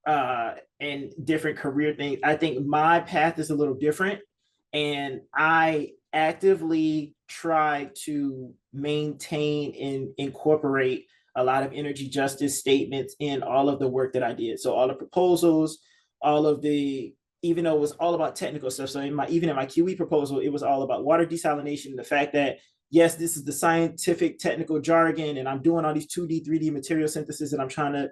E: and different career things, I think my path is a little different. And I actively try to maintain and incorporate a lot of energy justice statements in all of the work that I did. So all the proposals, all of the, even though it was all about technical stuff. So even in my QE proposal, it was all about water desalination. The fact that, yes, this is the scientific technical jargon, and I'm doing all these 2D, 3D material synthesis, and I'm trying to,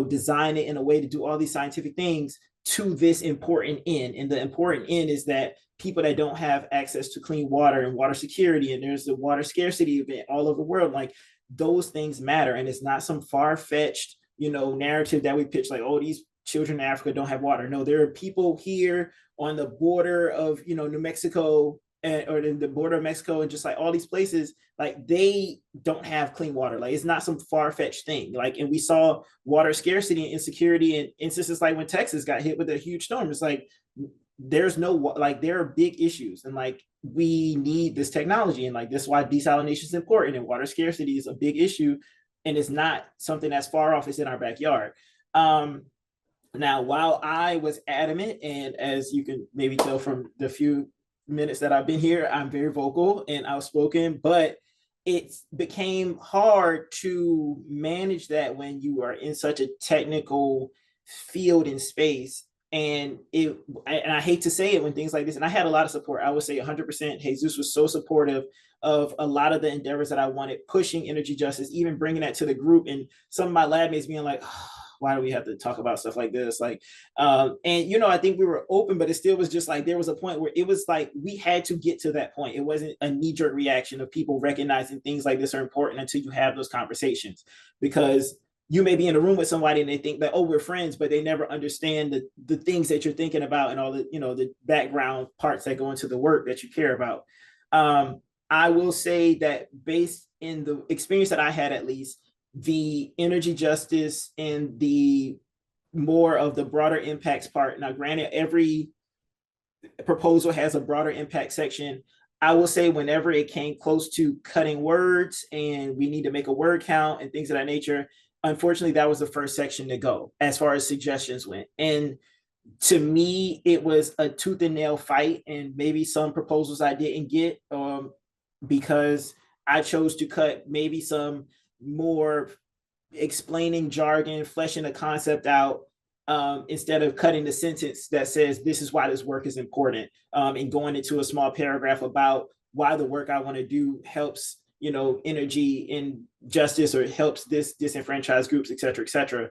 E: design it in a way to do all these scientific things to this important end. And the important end is that people that don't have access to clean water and water security, and there's the water scarcity event all over the world, like those things matter. And it's not some far-fetched, narrative that we pitch like, oh, these children in Africa don't have water. No, there are people here on the border of, New Mexico or in the border of Mexico and just like all these places, like they don't have clean water. Like it's not some far-fetched thing. Like, and we saw water scarcity and insecurity in instances like when Texas got hit with a huge storm. It's like, there's no, like there are big issues and like we need this technology. And like, that's why desalination is important and water scarcity is a big issue. And it's not something that's far off, it's in our backyard. Now, while I was adamant, and as you can maybe tell from the few minutes that I've been here, I'm very vocal and outspoken, but it became hard to manage that when you are in such a technical field and space. And I hate to say it when things like this, and I had a lot of support. I would say 100%. Jesus was so supportive of a lot of the endeavors that I wanted, pushing energy justice, even bringing that to the group, and some of my lab mates being like, oh, why do we have to talk about stuff like this? Like, and you know, I think we were open, but it still was just like, there was a point where it was like, we had to get to that point. It wasn't a knee-jerk reaction of people recognizing things like this are important until you have those conversations, because you may be in a room with somebody and they think that, oh, we're friends, but they never understand the things that you're thinking about and all the, you know, the background parts that go into the work that you care about. I will say that based in the experience that I had, at least, the energy justice and the more of the broader impacts part. Now, granted, every proposal has a broader impact section. I will say whenever it came close to cutting words and we need to make a word count and things of that nature, unfortunately, that was the first section to go as far as suggestions went. And to me, it was a tooth and nail fight, and maybe some proposals I didn't get because I chose to cut maybe some more explaining jargon, fleshing a concept out, instead of cutting the sentence that says, this is why this work is important, and going into a small paragraph about why the work I want to do helps, you know, energy and justice, or helps this disenfranchised groups, et cetera, et cetera.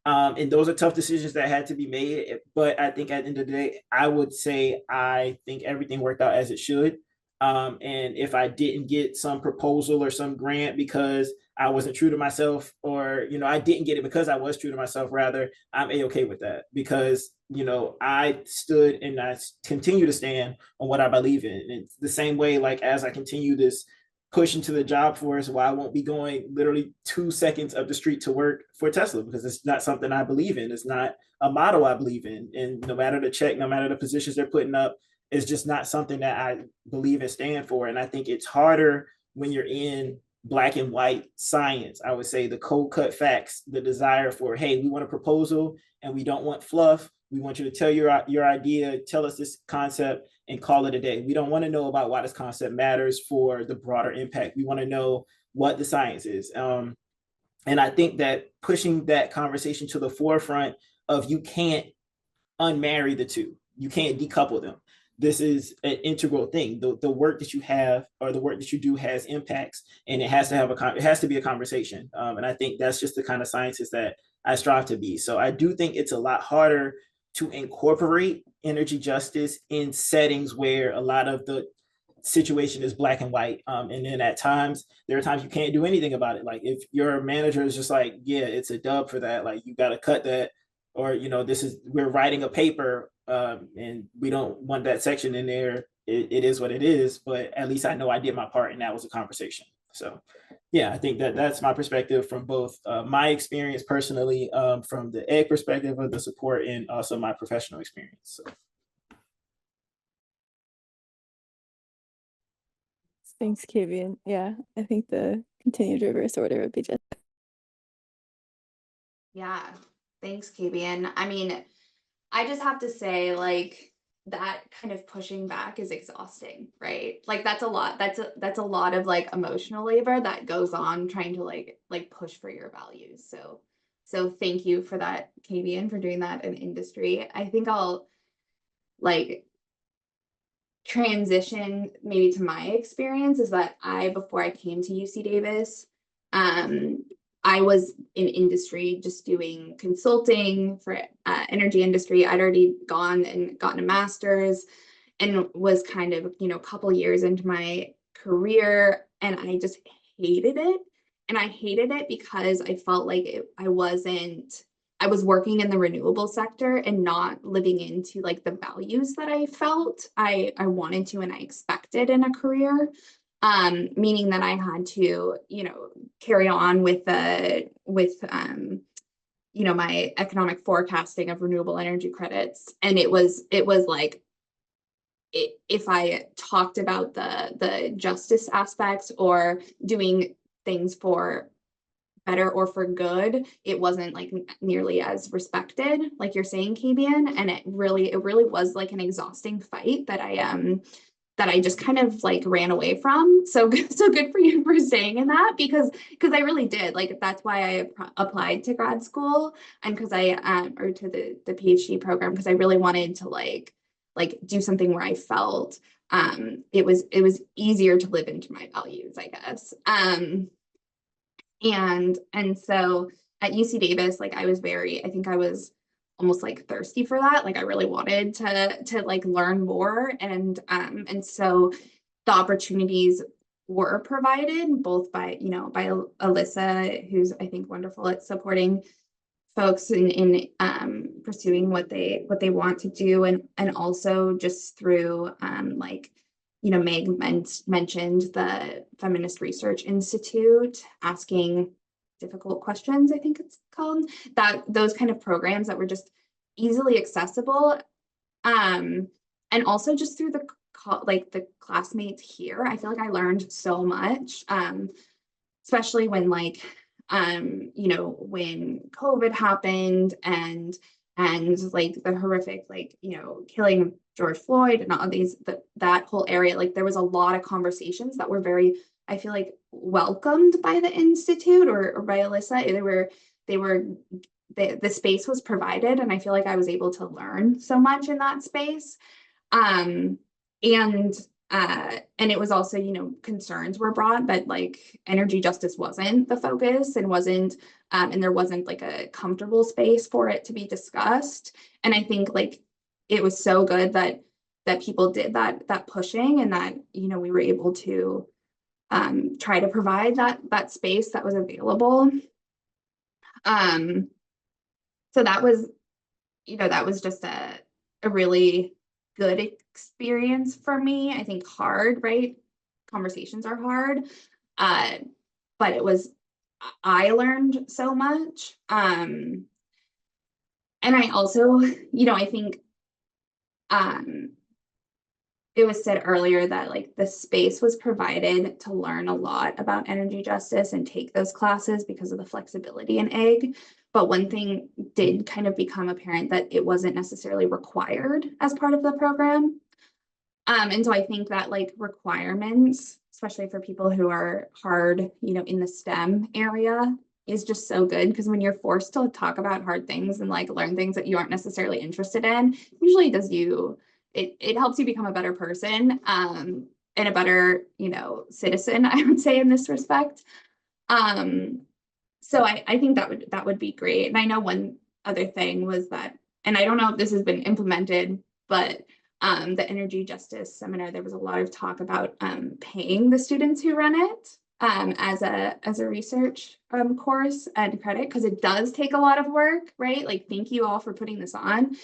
E: And those are tough decisions that had to be made. But I think at the end of the day, I would say I think everything worked out as it should. And if I didn't get some proposal or some grant because I wasn't true to myself, or, you know, I didn't get it because I was true to myself, rather, I'm A-okay with that, because, you know, I stood and I continue to stand on what I believe in. And it's the same way, like, as I continue this push into the job force, why I won't be going literally 2 seconds up the street to work for Tesla, because it's not something I believe in. It's not a motto I believe in. And no matter the check, no matter the positions they're putting up, it's just not something that I believe and stand for. And I think it's harder when you're in black and white science. I would say the cold cut facts, the desire for, hey, we want a proposal and we don't want fluff. We want you to tell your idea, tell us this concept, and call it a day. We don't want to know about why this concept matters for the broader impact. We want to know what the science is. And I think that pushing that conversation to the forefront of, you can't unmarry the two. You can't decouple them. This is an integral thing. The work that you have, or the work that you do, has impacts, and it has to be a conversation. And I think that's just the kind of scientist that I strive to be. So I do think it's a lot harder to incorporate energy justice in settings where a lot of the situation is black and white. And then at times, there are times you can't do anything about it. Like, if your manager is just like, yeah, it's a dub for that, like, you got to cut that, or, you know, we're writing a paper, and we don't want that section in there. It is what it is, but at least I know I did my part, and that was a conversation. So yeah, I think that's my perspective from both my experience personally, from the egg perspective of the support, and also my professional experience. So.
B: Thanks, Kavian. Yeah, I think the continued reverse order would be just.
D: Yeah, thanks, Kavian. I mean, I just have to say, like, that kind of pushing back is exhausting, right? Like, that's a lot. That's a lot of, like, emotional labor that goes on trying to like push for your values. So thank you for that, Kavian, for doing that in industry. I think I'll, like, transition maybe to my experience is that before I came to UC Davis, I was in industry, just doing consulting for energy industry. I'd already gone and gotten a master's, and was kind of, you know, a couple years into my career, and I just hated it. And I hated it because I felt like I was working in the renewable sector and not living into, like, the values that I felt I wanted to and I expected in a career. Meaning that I had to, you know, carry on with you know, my economic forecasting of renewable energy credits. And it was like, if I talked about the justice aspects or doing things for better or for good, it wasn't, like, nearly as respected, like you're saying, Kavian. And it really was, like, an exhausting fight that I just kind of, like, ran away from. So good for you for saying in that, because I really did. Like, that's why I applied to grad school, and because or to the PhD program, because I really wanted to like do something where I felt it was easier to live into my values, I guess. And so at UC Davis, like I think I was almost like thirsty for that. Like I really wanted to like learn more. And so the opportunities were provided both by, by Alyssa, who's I think wonderful at supporting folks in pursuing what they want to do, and also just through like, Meg mentioned the Feminist Research Institute, asking difficult questions, I think it's called, that those kind of programs that were just easily accessible, and also just through the classmates here. I feel like I learned so much, especially when like when COVID happened and like the horrific, like, killing of George Floyd and all these, that whole area, like there was a lot of conversations that were very, I feel like, welcomed by the Institute or by Alyssa. The space was provided, and I feel like I was able to learn so much in that space. And it was also, concerns were brought that like energy justice wasn't the focus and wasn't, and there wasn't like a comfortable space for it to be discussed. And I think like it was so good that people did that pushing, and that, we were able to try to provide that space that was available. So that was, that was just a really good experience for me. I think hard, right? Conversations are hard, but I learned so much. And I also, I think it was said earlier that like the space was provided to learn a lot about energy justice and take those classes because of the flexibility in EG. But one thing did kind of become apparent, that it wasn't necessarily required as part of the program. And so I think that like requirements, especially for people who are hard, in the STEM area, is just so good, because when you're forced to talk about hard things and like learn things that you aren't necessarily interested in, usually it helps you become a better person, and a better, citizen, I would say, in this respect. So I think that would be great. And I know one other thing was that, and I don't know if this has been implemented, but the energy justice seminar, there was a lot of talk about paying the students who run it as a research course and credit, because it does take a lot of work, right? Like, thank you all for putting this on.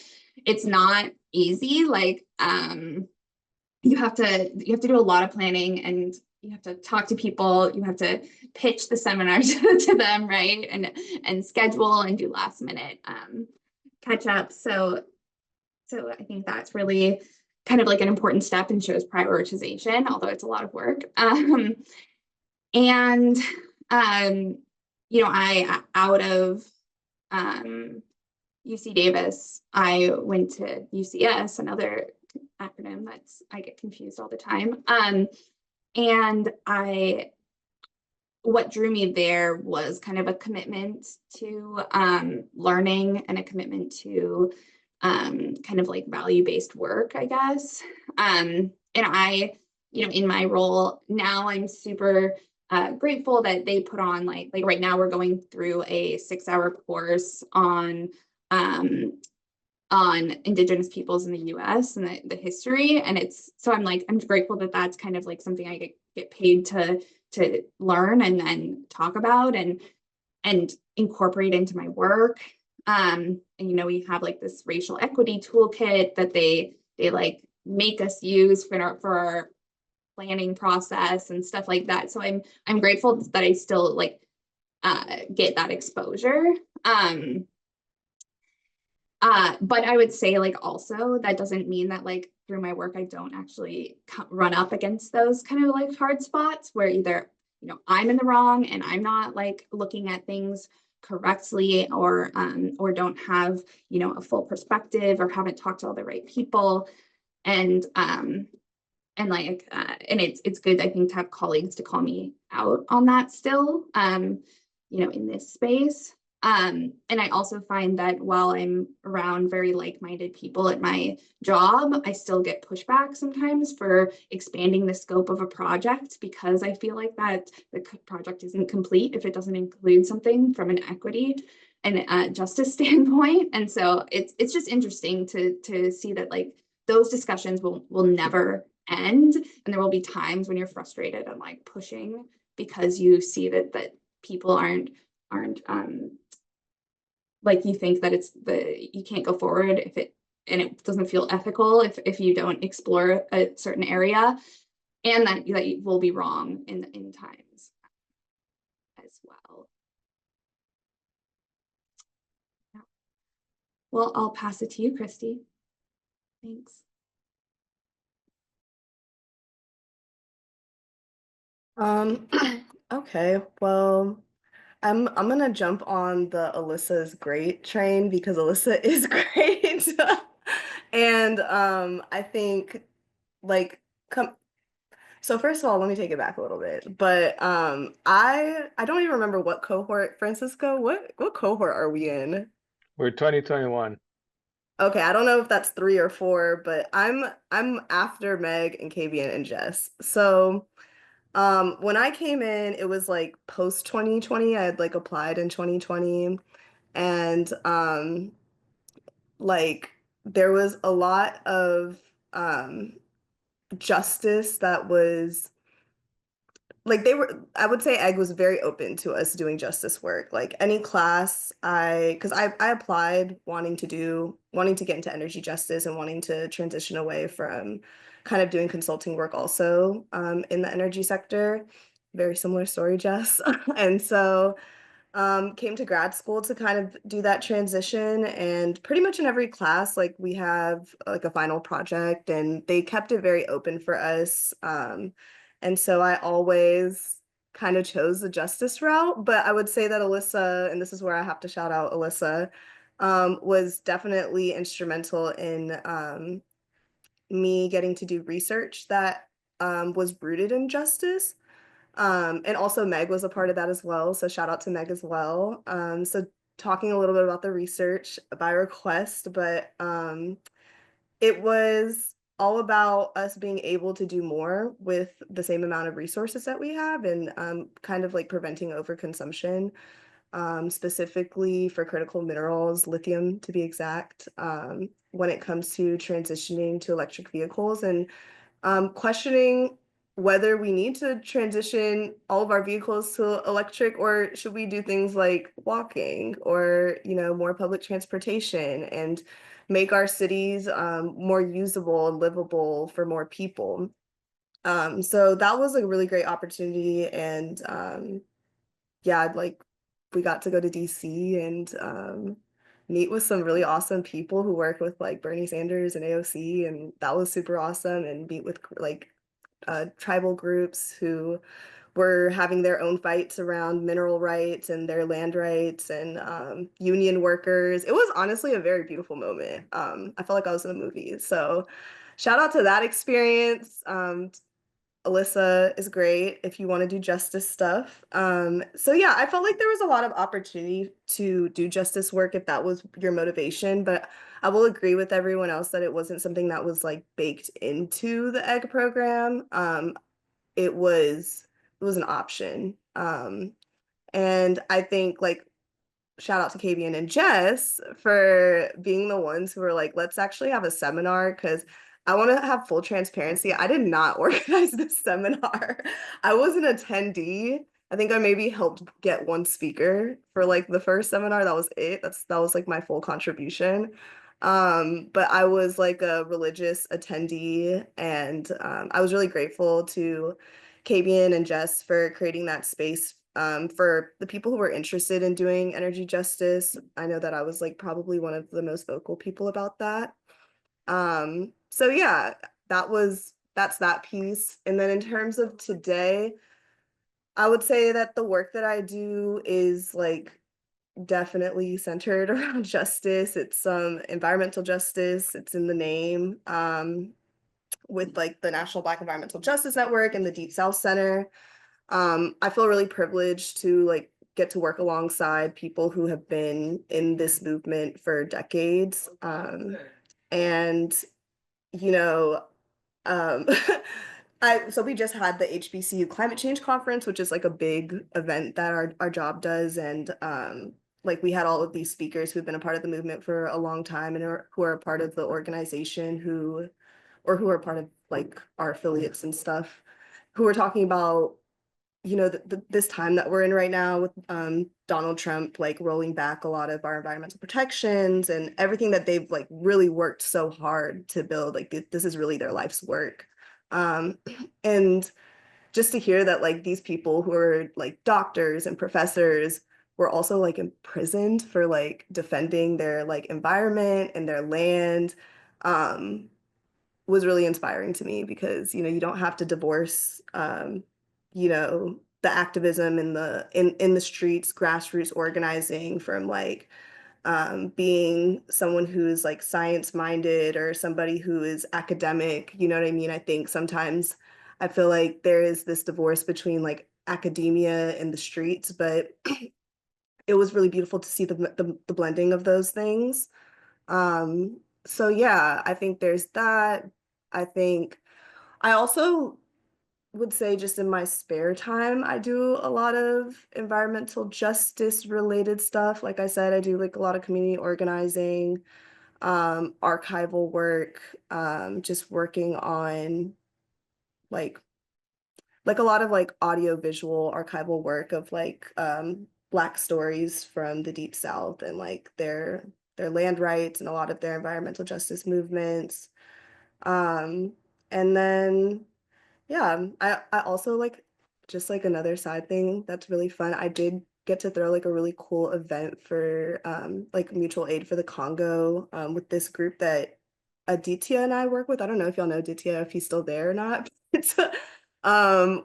D: It's not easy. Like, you have to do a lot of planning, and you have to talk to people, you have to pitch the seminar to them, right? And schedule and do last minute catch up. So I think that's really kind of like an important step and shows prioritization, although it's a lot of work. I out of UC Davis, I went to UCS, another acronym I get confused all the time. And what drew me there was kind of a commitment to learning, and a commitment to kind of like value-based work, I guess. And I, in my role now, I'm super grateful that they put on like right now we're going through a 6-hour course on Indigenous peoples in the US and the history. And I'm grateful that that's kind of like something I get paid to learn and then talk about and incorporate into my work. And we have like this racial equity toolkit that they like make us use for our planning process and stuff like that. So I'm grateful that I still like get that exposure. But I would say like also that doesn't mean that like through my work I don't actually run up against those kind of like hard spots where either I'm in the wrong and I'm not like looking at things correctly, or don't have a full perspective, or haven't talked to all the right people, and it's good, I think, to have colleagues to call me out on that still, in this space. And I also find that while I'm around very like-minded people at my job, I still get pushback sometimes for expanding the scope of a project, because I feel like that the project isn't complete if it doesn't include something from an equity and justice standpoint. And so it's just interesting to see that like those discussions will never end, and there will be times when you're frustrated and like pushing because you see that people aren't like, you think that you can't go forward if it doesn't feel ethical if you don't explore a certain area, and that you will be wrong in times as well. Yeah. Well, I'll pass it to you, Kristi. Thanks.
C: Okay, well, I'm gonna jump on the Alyssa is great train because Alyssa is great. And I think like so first of all, let me take it back a little bit. But I don't even remember what cohort, Francisco, what cohort are we in?
A: We're 2021.
C: Okay, I don't know if that's 3 or 4, but I'm after Meg and KBN and Jess. So when I came in, it was like post 2020. I had like applied in 2020, and like there was a lot of justice that was like I would say Egg was very open to us doing justice work. Like any class because I applied wanting to get into energy justice and wanting to transition away from kind of doing consulting work also in the energy sector. Very similar story, Jess. And so came to grad school to kind of do that transition, and pretty much in every class like we have like a final project, and they kept it very open for us. And so I always kind of chose the justice route, but I would say that Alyssa, and this is where I have to shout out Alyssa, was definitely instrumental in me getting to do research that was rooted in justice. And also Meg was a part of that as well. So shout out to Meg as well. So talking a little bit about the research by request, but it was all about us being able to do more with the same amount of resources that we have, and kind of like preventing overconsumption, specifically for critical minerals, lithium to be exact, when it comes to transitioning to electric vehicles, and questioning whether we need to transition all of our vehicles to electric, or should we do things like walking or, more public transportation, and make our cities more usable and livable for more people. So that was a really great opportunity. And yeah, we got to go to DC and meet with some really awesome people who work with like Bernie Sanders and AOC, and that was super awesome, and meet with like tribal groups who were having their own fights around mineral rights and their land rights, and union workers. It was honestly a very beautiful moment. I felt like I was in a movie. So shout out to that experience. Alyssa is great if you want to do justice stuff. So yeah, I felt like there was a lot of opportunity to do justice work if that was your motivation, but I will agree with everyone else that it wasn't something that was like baked into the EGG program. It was an option. And I think like shout out to KBN and Jess for being the ones who were like, let's actually have a seminar, because I want to have full transparency. I did not organize this seminar. I was an attendee. I think I maybe helped get one speaker for like the first seminar. That was it. That was like my full contribution. But I was like a religious attendee, and I was really grateful to KBN and Jess for creating that space for the people who were interested in doing energy justice. I know that I was like probably one of the most vocal people about that. So yeah, that's that piece. And then in terms of today, I would say that the work that I do is like definitely centered around justice. It's environmental justice. It's in the name, with like the National Black Environmental Justice Network and the Deep South Center. I feel really privileged to like get to work alongside people who have been in this movement for decades. And, you know, um, so we just had the HBCU Climate Change Conference, which is like a big event that our job does. And like we had all of these speakers who've been a part of the movement for a long time and who are a part of the organization who are part of like our affiliates and stuff, who are talking about, you know, this time that we're in right now with Donald Trump, like rolling back a lot of our environmental protections and everything that they've like really worked so hard to build. Like this is really their life's work. And just to hear that like these people who are like doctors and professors were also like imprisoned for like defending their like environment and their land, was really inspiring to me, because, you know, you don't have to divorce, you know, the activism in the streets, grassroots organizing from like being someone who's like science minded or somebody who is academic. You know what I mean? I think sometimes I feel like there is this divorce between like academia and the streets, but it was really beautiful to see the blending of those things. So yeah, I think there's that. I think I also would say just in my spare time, I do a lot of environmental justice related stuff. Like I said, I do like a lot of community organizing, archival work, just working on like a lot of like audio visual archival work of like Black stories from the Deep South and like their land rights and a lot of their environmental justice movements. And then yeah, I also like, just like another side thing that's really fun, I did get to throw like a really cool event for like mutual aid for the Congo with this group that Aditya and I work with. I don't know if y'all know Aditya, if he's still there or not.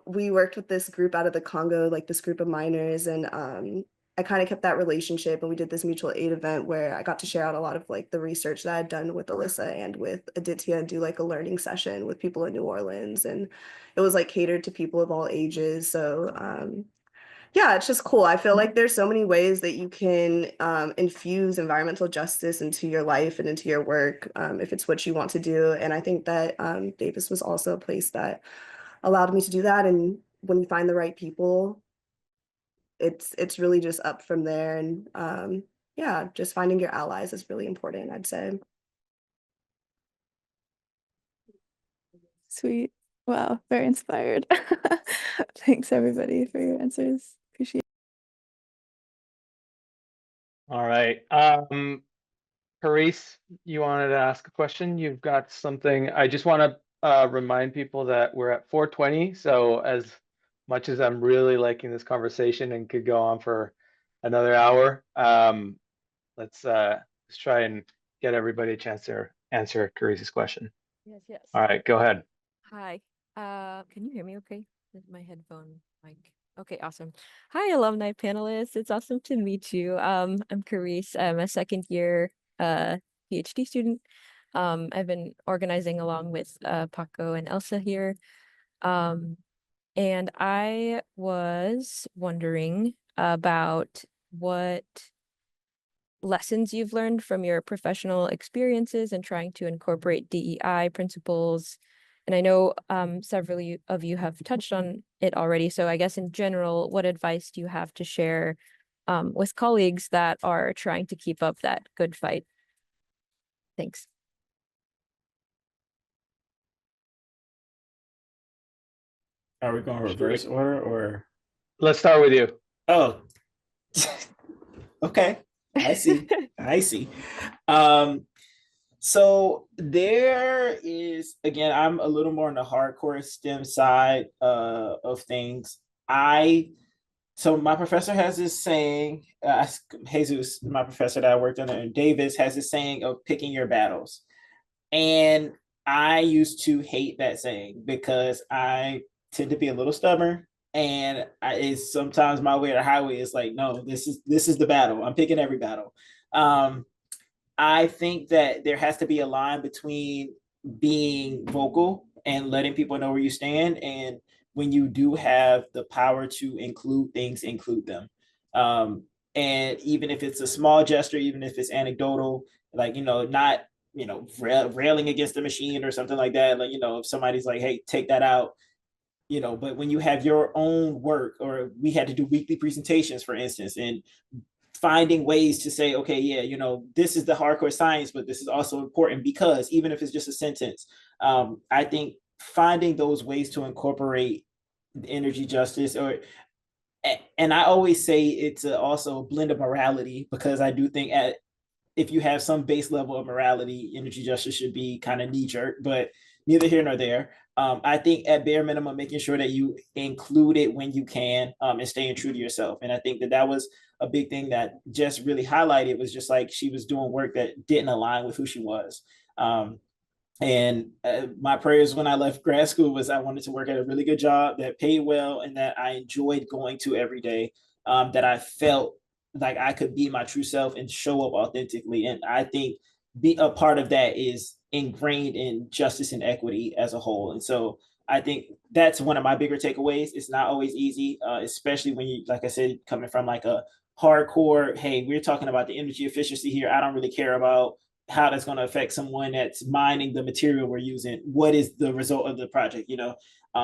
C: We worked with this group out of the Congo, like this group of miners, and I kind of kept that relationship, and we did this mutual aid event where I got to share out a lot of like the research that I'd done with Alyssa and with Aditya and do like a learning session with people in New Orleans. And it was like catered to people of all ages. So yeah, it's just cool. I feel like there's so many ways that you can infuse environmental justice into your life and into your work, if it's what you want to do. And I think that Davis was also a place that allowed me to do that. And when you find the right people, it's really just up from there. And yeah, just finding your allies is really important, I'd say.
B: Sweet. Wow, very inspired. Thanks everybody for your answers. Appreciate it.
A: All right. Carice, you wanted to ask a question? You've got something. I just want to remind people that we're at 4:20. So as much as I'm really liking this conversation and could go on for another hour, let's try and get everybody a chance to answer Carice's question.
G: Yes, yes.
A: All right, go ahead.
G: Hi. Can you hear me okay? With my headphone mic. Okay, awesome. Hi, alumni panelists. It's awesome to meet you. I'm Carice. I'm a second year PhD student. I've been organizing along with Paco and Elsa here. And I was wondering about what lessons you've learned from your professional experiences and trying to incorporate DEI principles. And I know several of you have touched on it already. So I guess in general, what advice do you have to share with colleagues that are trying to keep up that good fight? Thanks.
E: Are we going reverse order or?
A: Let's start with you.
E: Oh, okay. I see. I see. So there is, again, I'm a little more on the hardcore STEM side of things. So my professor has this saying, Jesus, my professor that I worked under in Davis, has this saying of picking your battles. And I used to hate that saying because I tend to be a little stubborn. And it's sometimes my way or the highway is like, no, this is the battle. I'm picking every battle. I think that there has to be a line between being vocal and letting people know where you stand. And when you do have the power to include things, include them. And even if it's a small gesture, even if it's anecdotal, like, not, railing against the machine or something like that. Like, if somebody's like, hey, take that out, but when you have your own work, or we had to do weekly presentations, for instance, and finding ways to say, okay, yeah, this is the hardcore science, but this is also important because even if it's just a sentence, I think finding those ways to incorporate energy justice, and I always say it's also a blend of morality, because I do think if you have some base level of morality, energy justice should be kind of knee jerk, but neither here nor there. I think at bare minimum, making sure that you include it when you can, and staying true to yourself. And I think that was a big thing that just really highlighted, was just like she was doing work that didn't align with who she was. And my prayers when I left grad school was I wanted to work at a really good job that paid well and that I enjoyed going to every day, that I felt like I could be my true self and show up authentically. And I think be a part of that is ingrained in justice and equity as a whole. And so I think that's one of my bigger takeaways. It's not always easy, especially when you, like I said, coming from like a hardcore, hey, we're talking about the energy efficiency here. I don't really care about how that's going to affect someone that's mining the material we're using. What is the result of the project,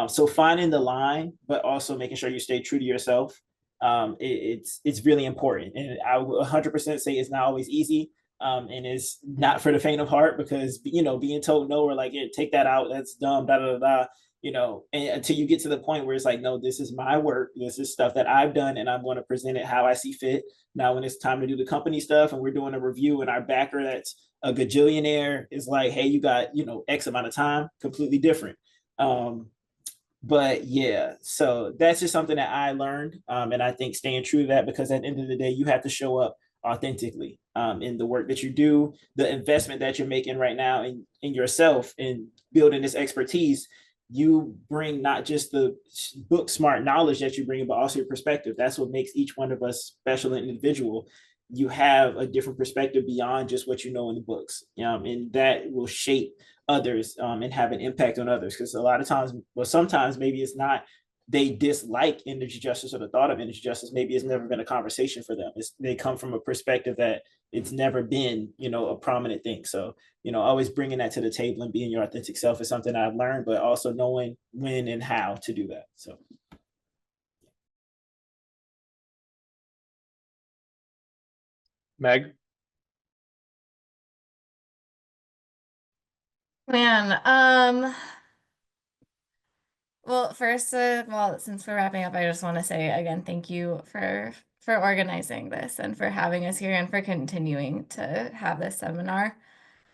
E: so finding the line, but also making sure you stay true to yourself. It's really important, and I will 100% say it's not always easy, and it's not for the faint of heart, because being told no, or like, yeah, take that out, that's dumb, da da da, and until you get to the point where it's like, no, this is my work, this is stuff that I've done, and I'm going to present it how I see fit. Now when it's time to do the company stuff and we're doing a review, and our backer that's a gajillionaire is like, hey, you got X amount of time, completely different. But yeah, so that's just something that I learned, and I think staying true to that, because at the end of the day, you have to show up authentically, in the work that you do, the investment that you're making right now in yourself, in building this expertise. You bring not just the book smart knowledge that you bring, but also your perspective. That's what makes each one of us special and individual. You have a different perspective beyond just what you know in the books, and that will shape others, and have an impact on others. Because a lot of times, well, sometimes maybe it's not they dislike energy justice or the thought of energy justice. Maybe it's never been a conversation for them. They come from a perspective that it's never been, a prominent thing. So, always bringing that to the table and being your authentic self is something I've learned, but also knowing when and how to do that. So.
A: Meg?
F: Man, well, first of all, since we're wrapping up, I just want to say again, thank you for organizing this and for having us here and for continuing to have this seminar.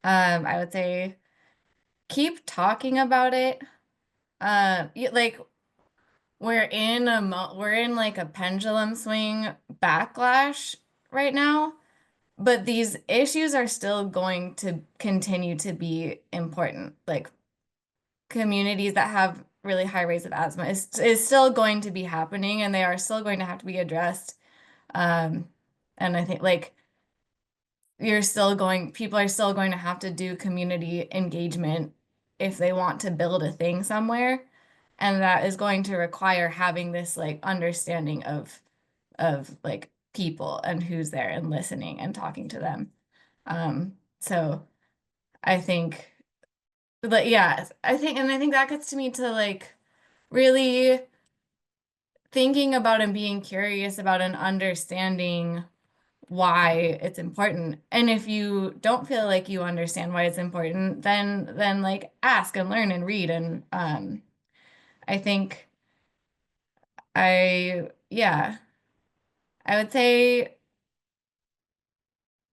F: I would say keep talking about it. Like we're in like a pendulum swing backlash right now, but these issues are still going to continue to be important. Like communities that have really high rates of asthma is still going to be happening, and they are still going to have to be addressed. And I think like people are still going to have to do community engagement if they want to build a thing somewhere. And that is going to require having this like understanding of like people and who's there and listening and talking to them. So I think, but yeah, I think that gets to me to like really thinking about and being curious about and understanding why it's important. And if you don't feel like you understand why it's important, then like ask and learn and read. And I think yeah, I would say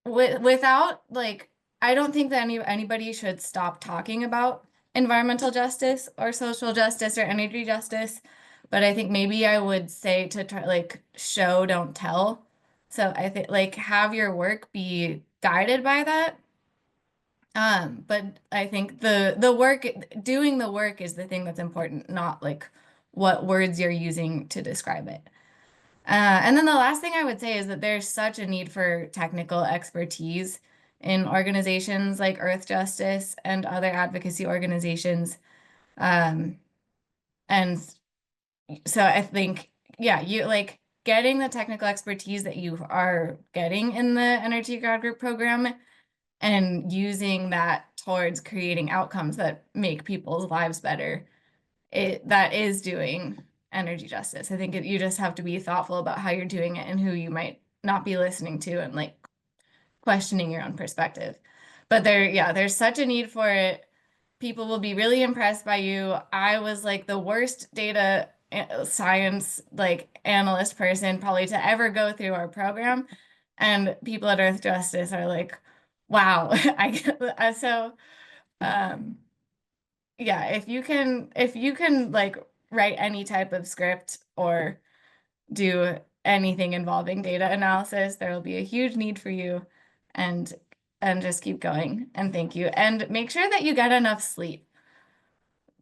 F: without like I don't think that anybody should stop talking about environmental justice or social justice or energy justice, but I think maybe I would say to try like show, don't tell. So I think like have your work be guided by that. But I think the work doing the work is the thing that's important, not like what words you're using to describe it. And then the last thing I would say is that there's such a need for technical expertise in organizations like Earth Justice and other advocacy organizations. And so I think, yeah, you like getting the technical expertise that you are getting in the energy graduate program and using that towards creating outcomes that make people's lives better, that is doing energy justice. I think you just have to be thoughtful about how you're doing it and who you might not be listening to and like questioning your own perspective. But there's such a need for it. People will be really impressed by you. I was like the worst data science like analyst person probably to ever go through our program, and people at Earth Justice are like, wow. Yeah, if you can like write any type of script or do anything involving data analysis, there will be a huge need for you, and just keep going. And thank you. And make sure that you get enough sleep.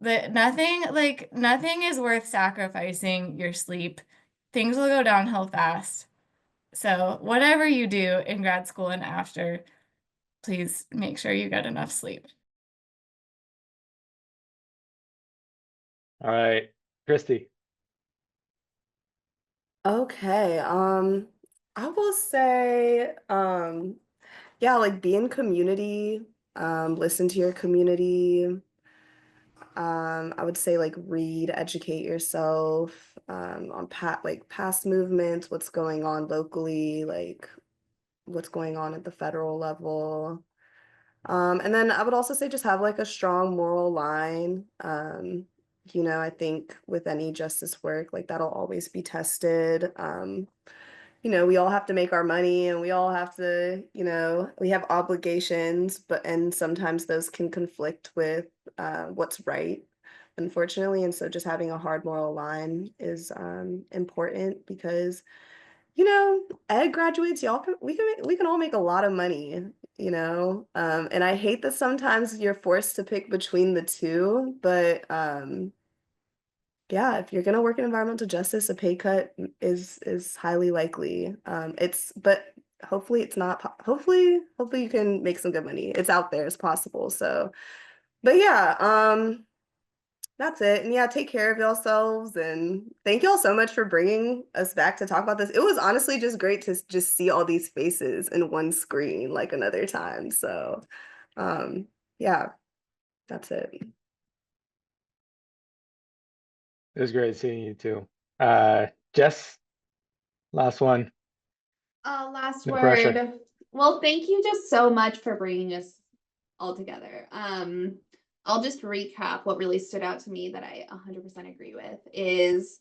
F: Nothing is worth sacrificing your sleep. Things will go downhill fast. So whatever you do in grad school and after, please make sure you get enough sleep.
A: All right, Kristi.
C: Okay, I will say, yeah, like be in community, listen to your community. I would say like read, educate yourself, on past movements, what's going on locally, like what's going on at the federal level. And then I would also say just have like a strong moral line. I think with any justice work, like that'll always be tested. We all have to make our money and we all have to, we have obligations, and sometimes those can conflict with what's right, unfortunately. And so just having a hard moral line is important because ed graduates, we can all make a lot of money, and I hate that sometimes you're forced to pick between the two, but yeah, if you're gonna work in environmental justice, a pay cut is highly likely. But hopefully it's not. Hopefully you can make some good money. It's out there, it's possible. So, but yeah, that's it. And yeah, take care of yourselves. And thank you all so much for bringing us back to talk about this. It was honestly just great to just see all these faces in one screen like another time. So, yeah, that's it.
A: It was great seeing you too. Jess, last one.
D: Last
A: No
D: word.
A: pressure.
D: Well, thank you just so much for bringing us all together. I'll just recap what really stood out to me that I 100% agree with is,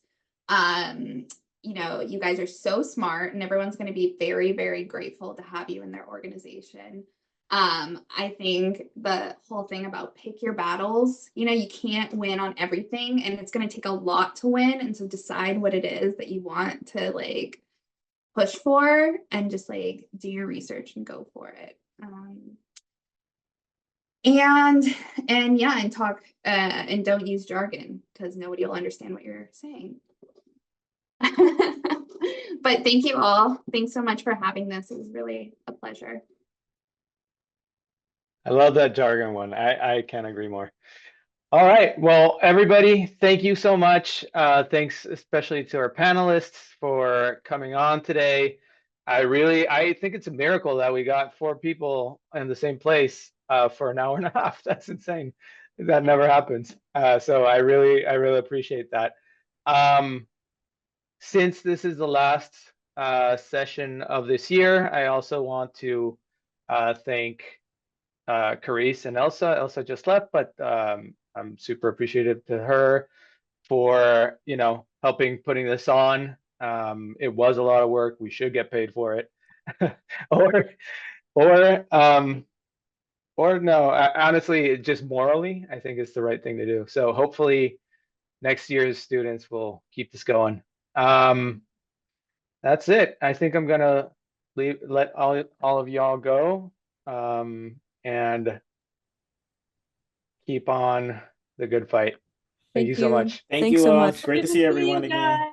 D: you guys are so smart and everyone's going to be very, very grateful to have you in their organization. I think the whole thing about pick your battles, you can't win on everything and it's going to take a lot to win. And so decide what it is that you want to like push for and just like do your research and go for it. And talk and don't use jargon because nobody will understand what you're saying. But thank you all. Thanks so much for having this. It was really a pleasure.
A: I love that jargon one. I can't agree more. All right. Well, everybody, thank you so much. Thanks especially to our panelists for coming on today. I think it's a miracle that we got 4 people in the same place for an hour and a half. That's insane. That never happens. So I really appreciate that. Since this is the last session of this year, I also want to thank Carice and Elsa. Elsa just left, but I'm super appreciative to her for helping putting this on. It was a lot of work. We should get paid for it, or no. Honestly, just morally, I think it's the right thing to do. So hopefully, next year's students will keep this going. That's it. I think I'm gonna let all of y'all go. And keep on the good fight. Thank you so much.
E: Thank
G: Thanks
E: you
G: so
E: all.
G: much.
E: Great to see everyone again.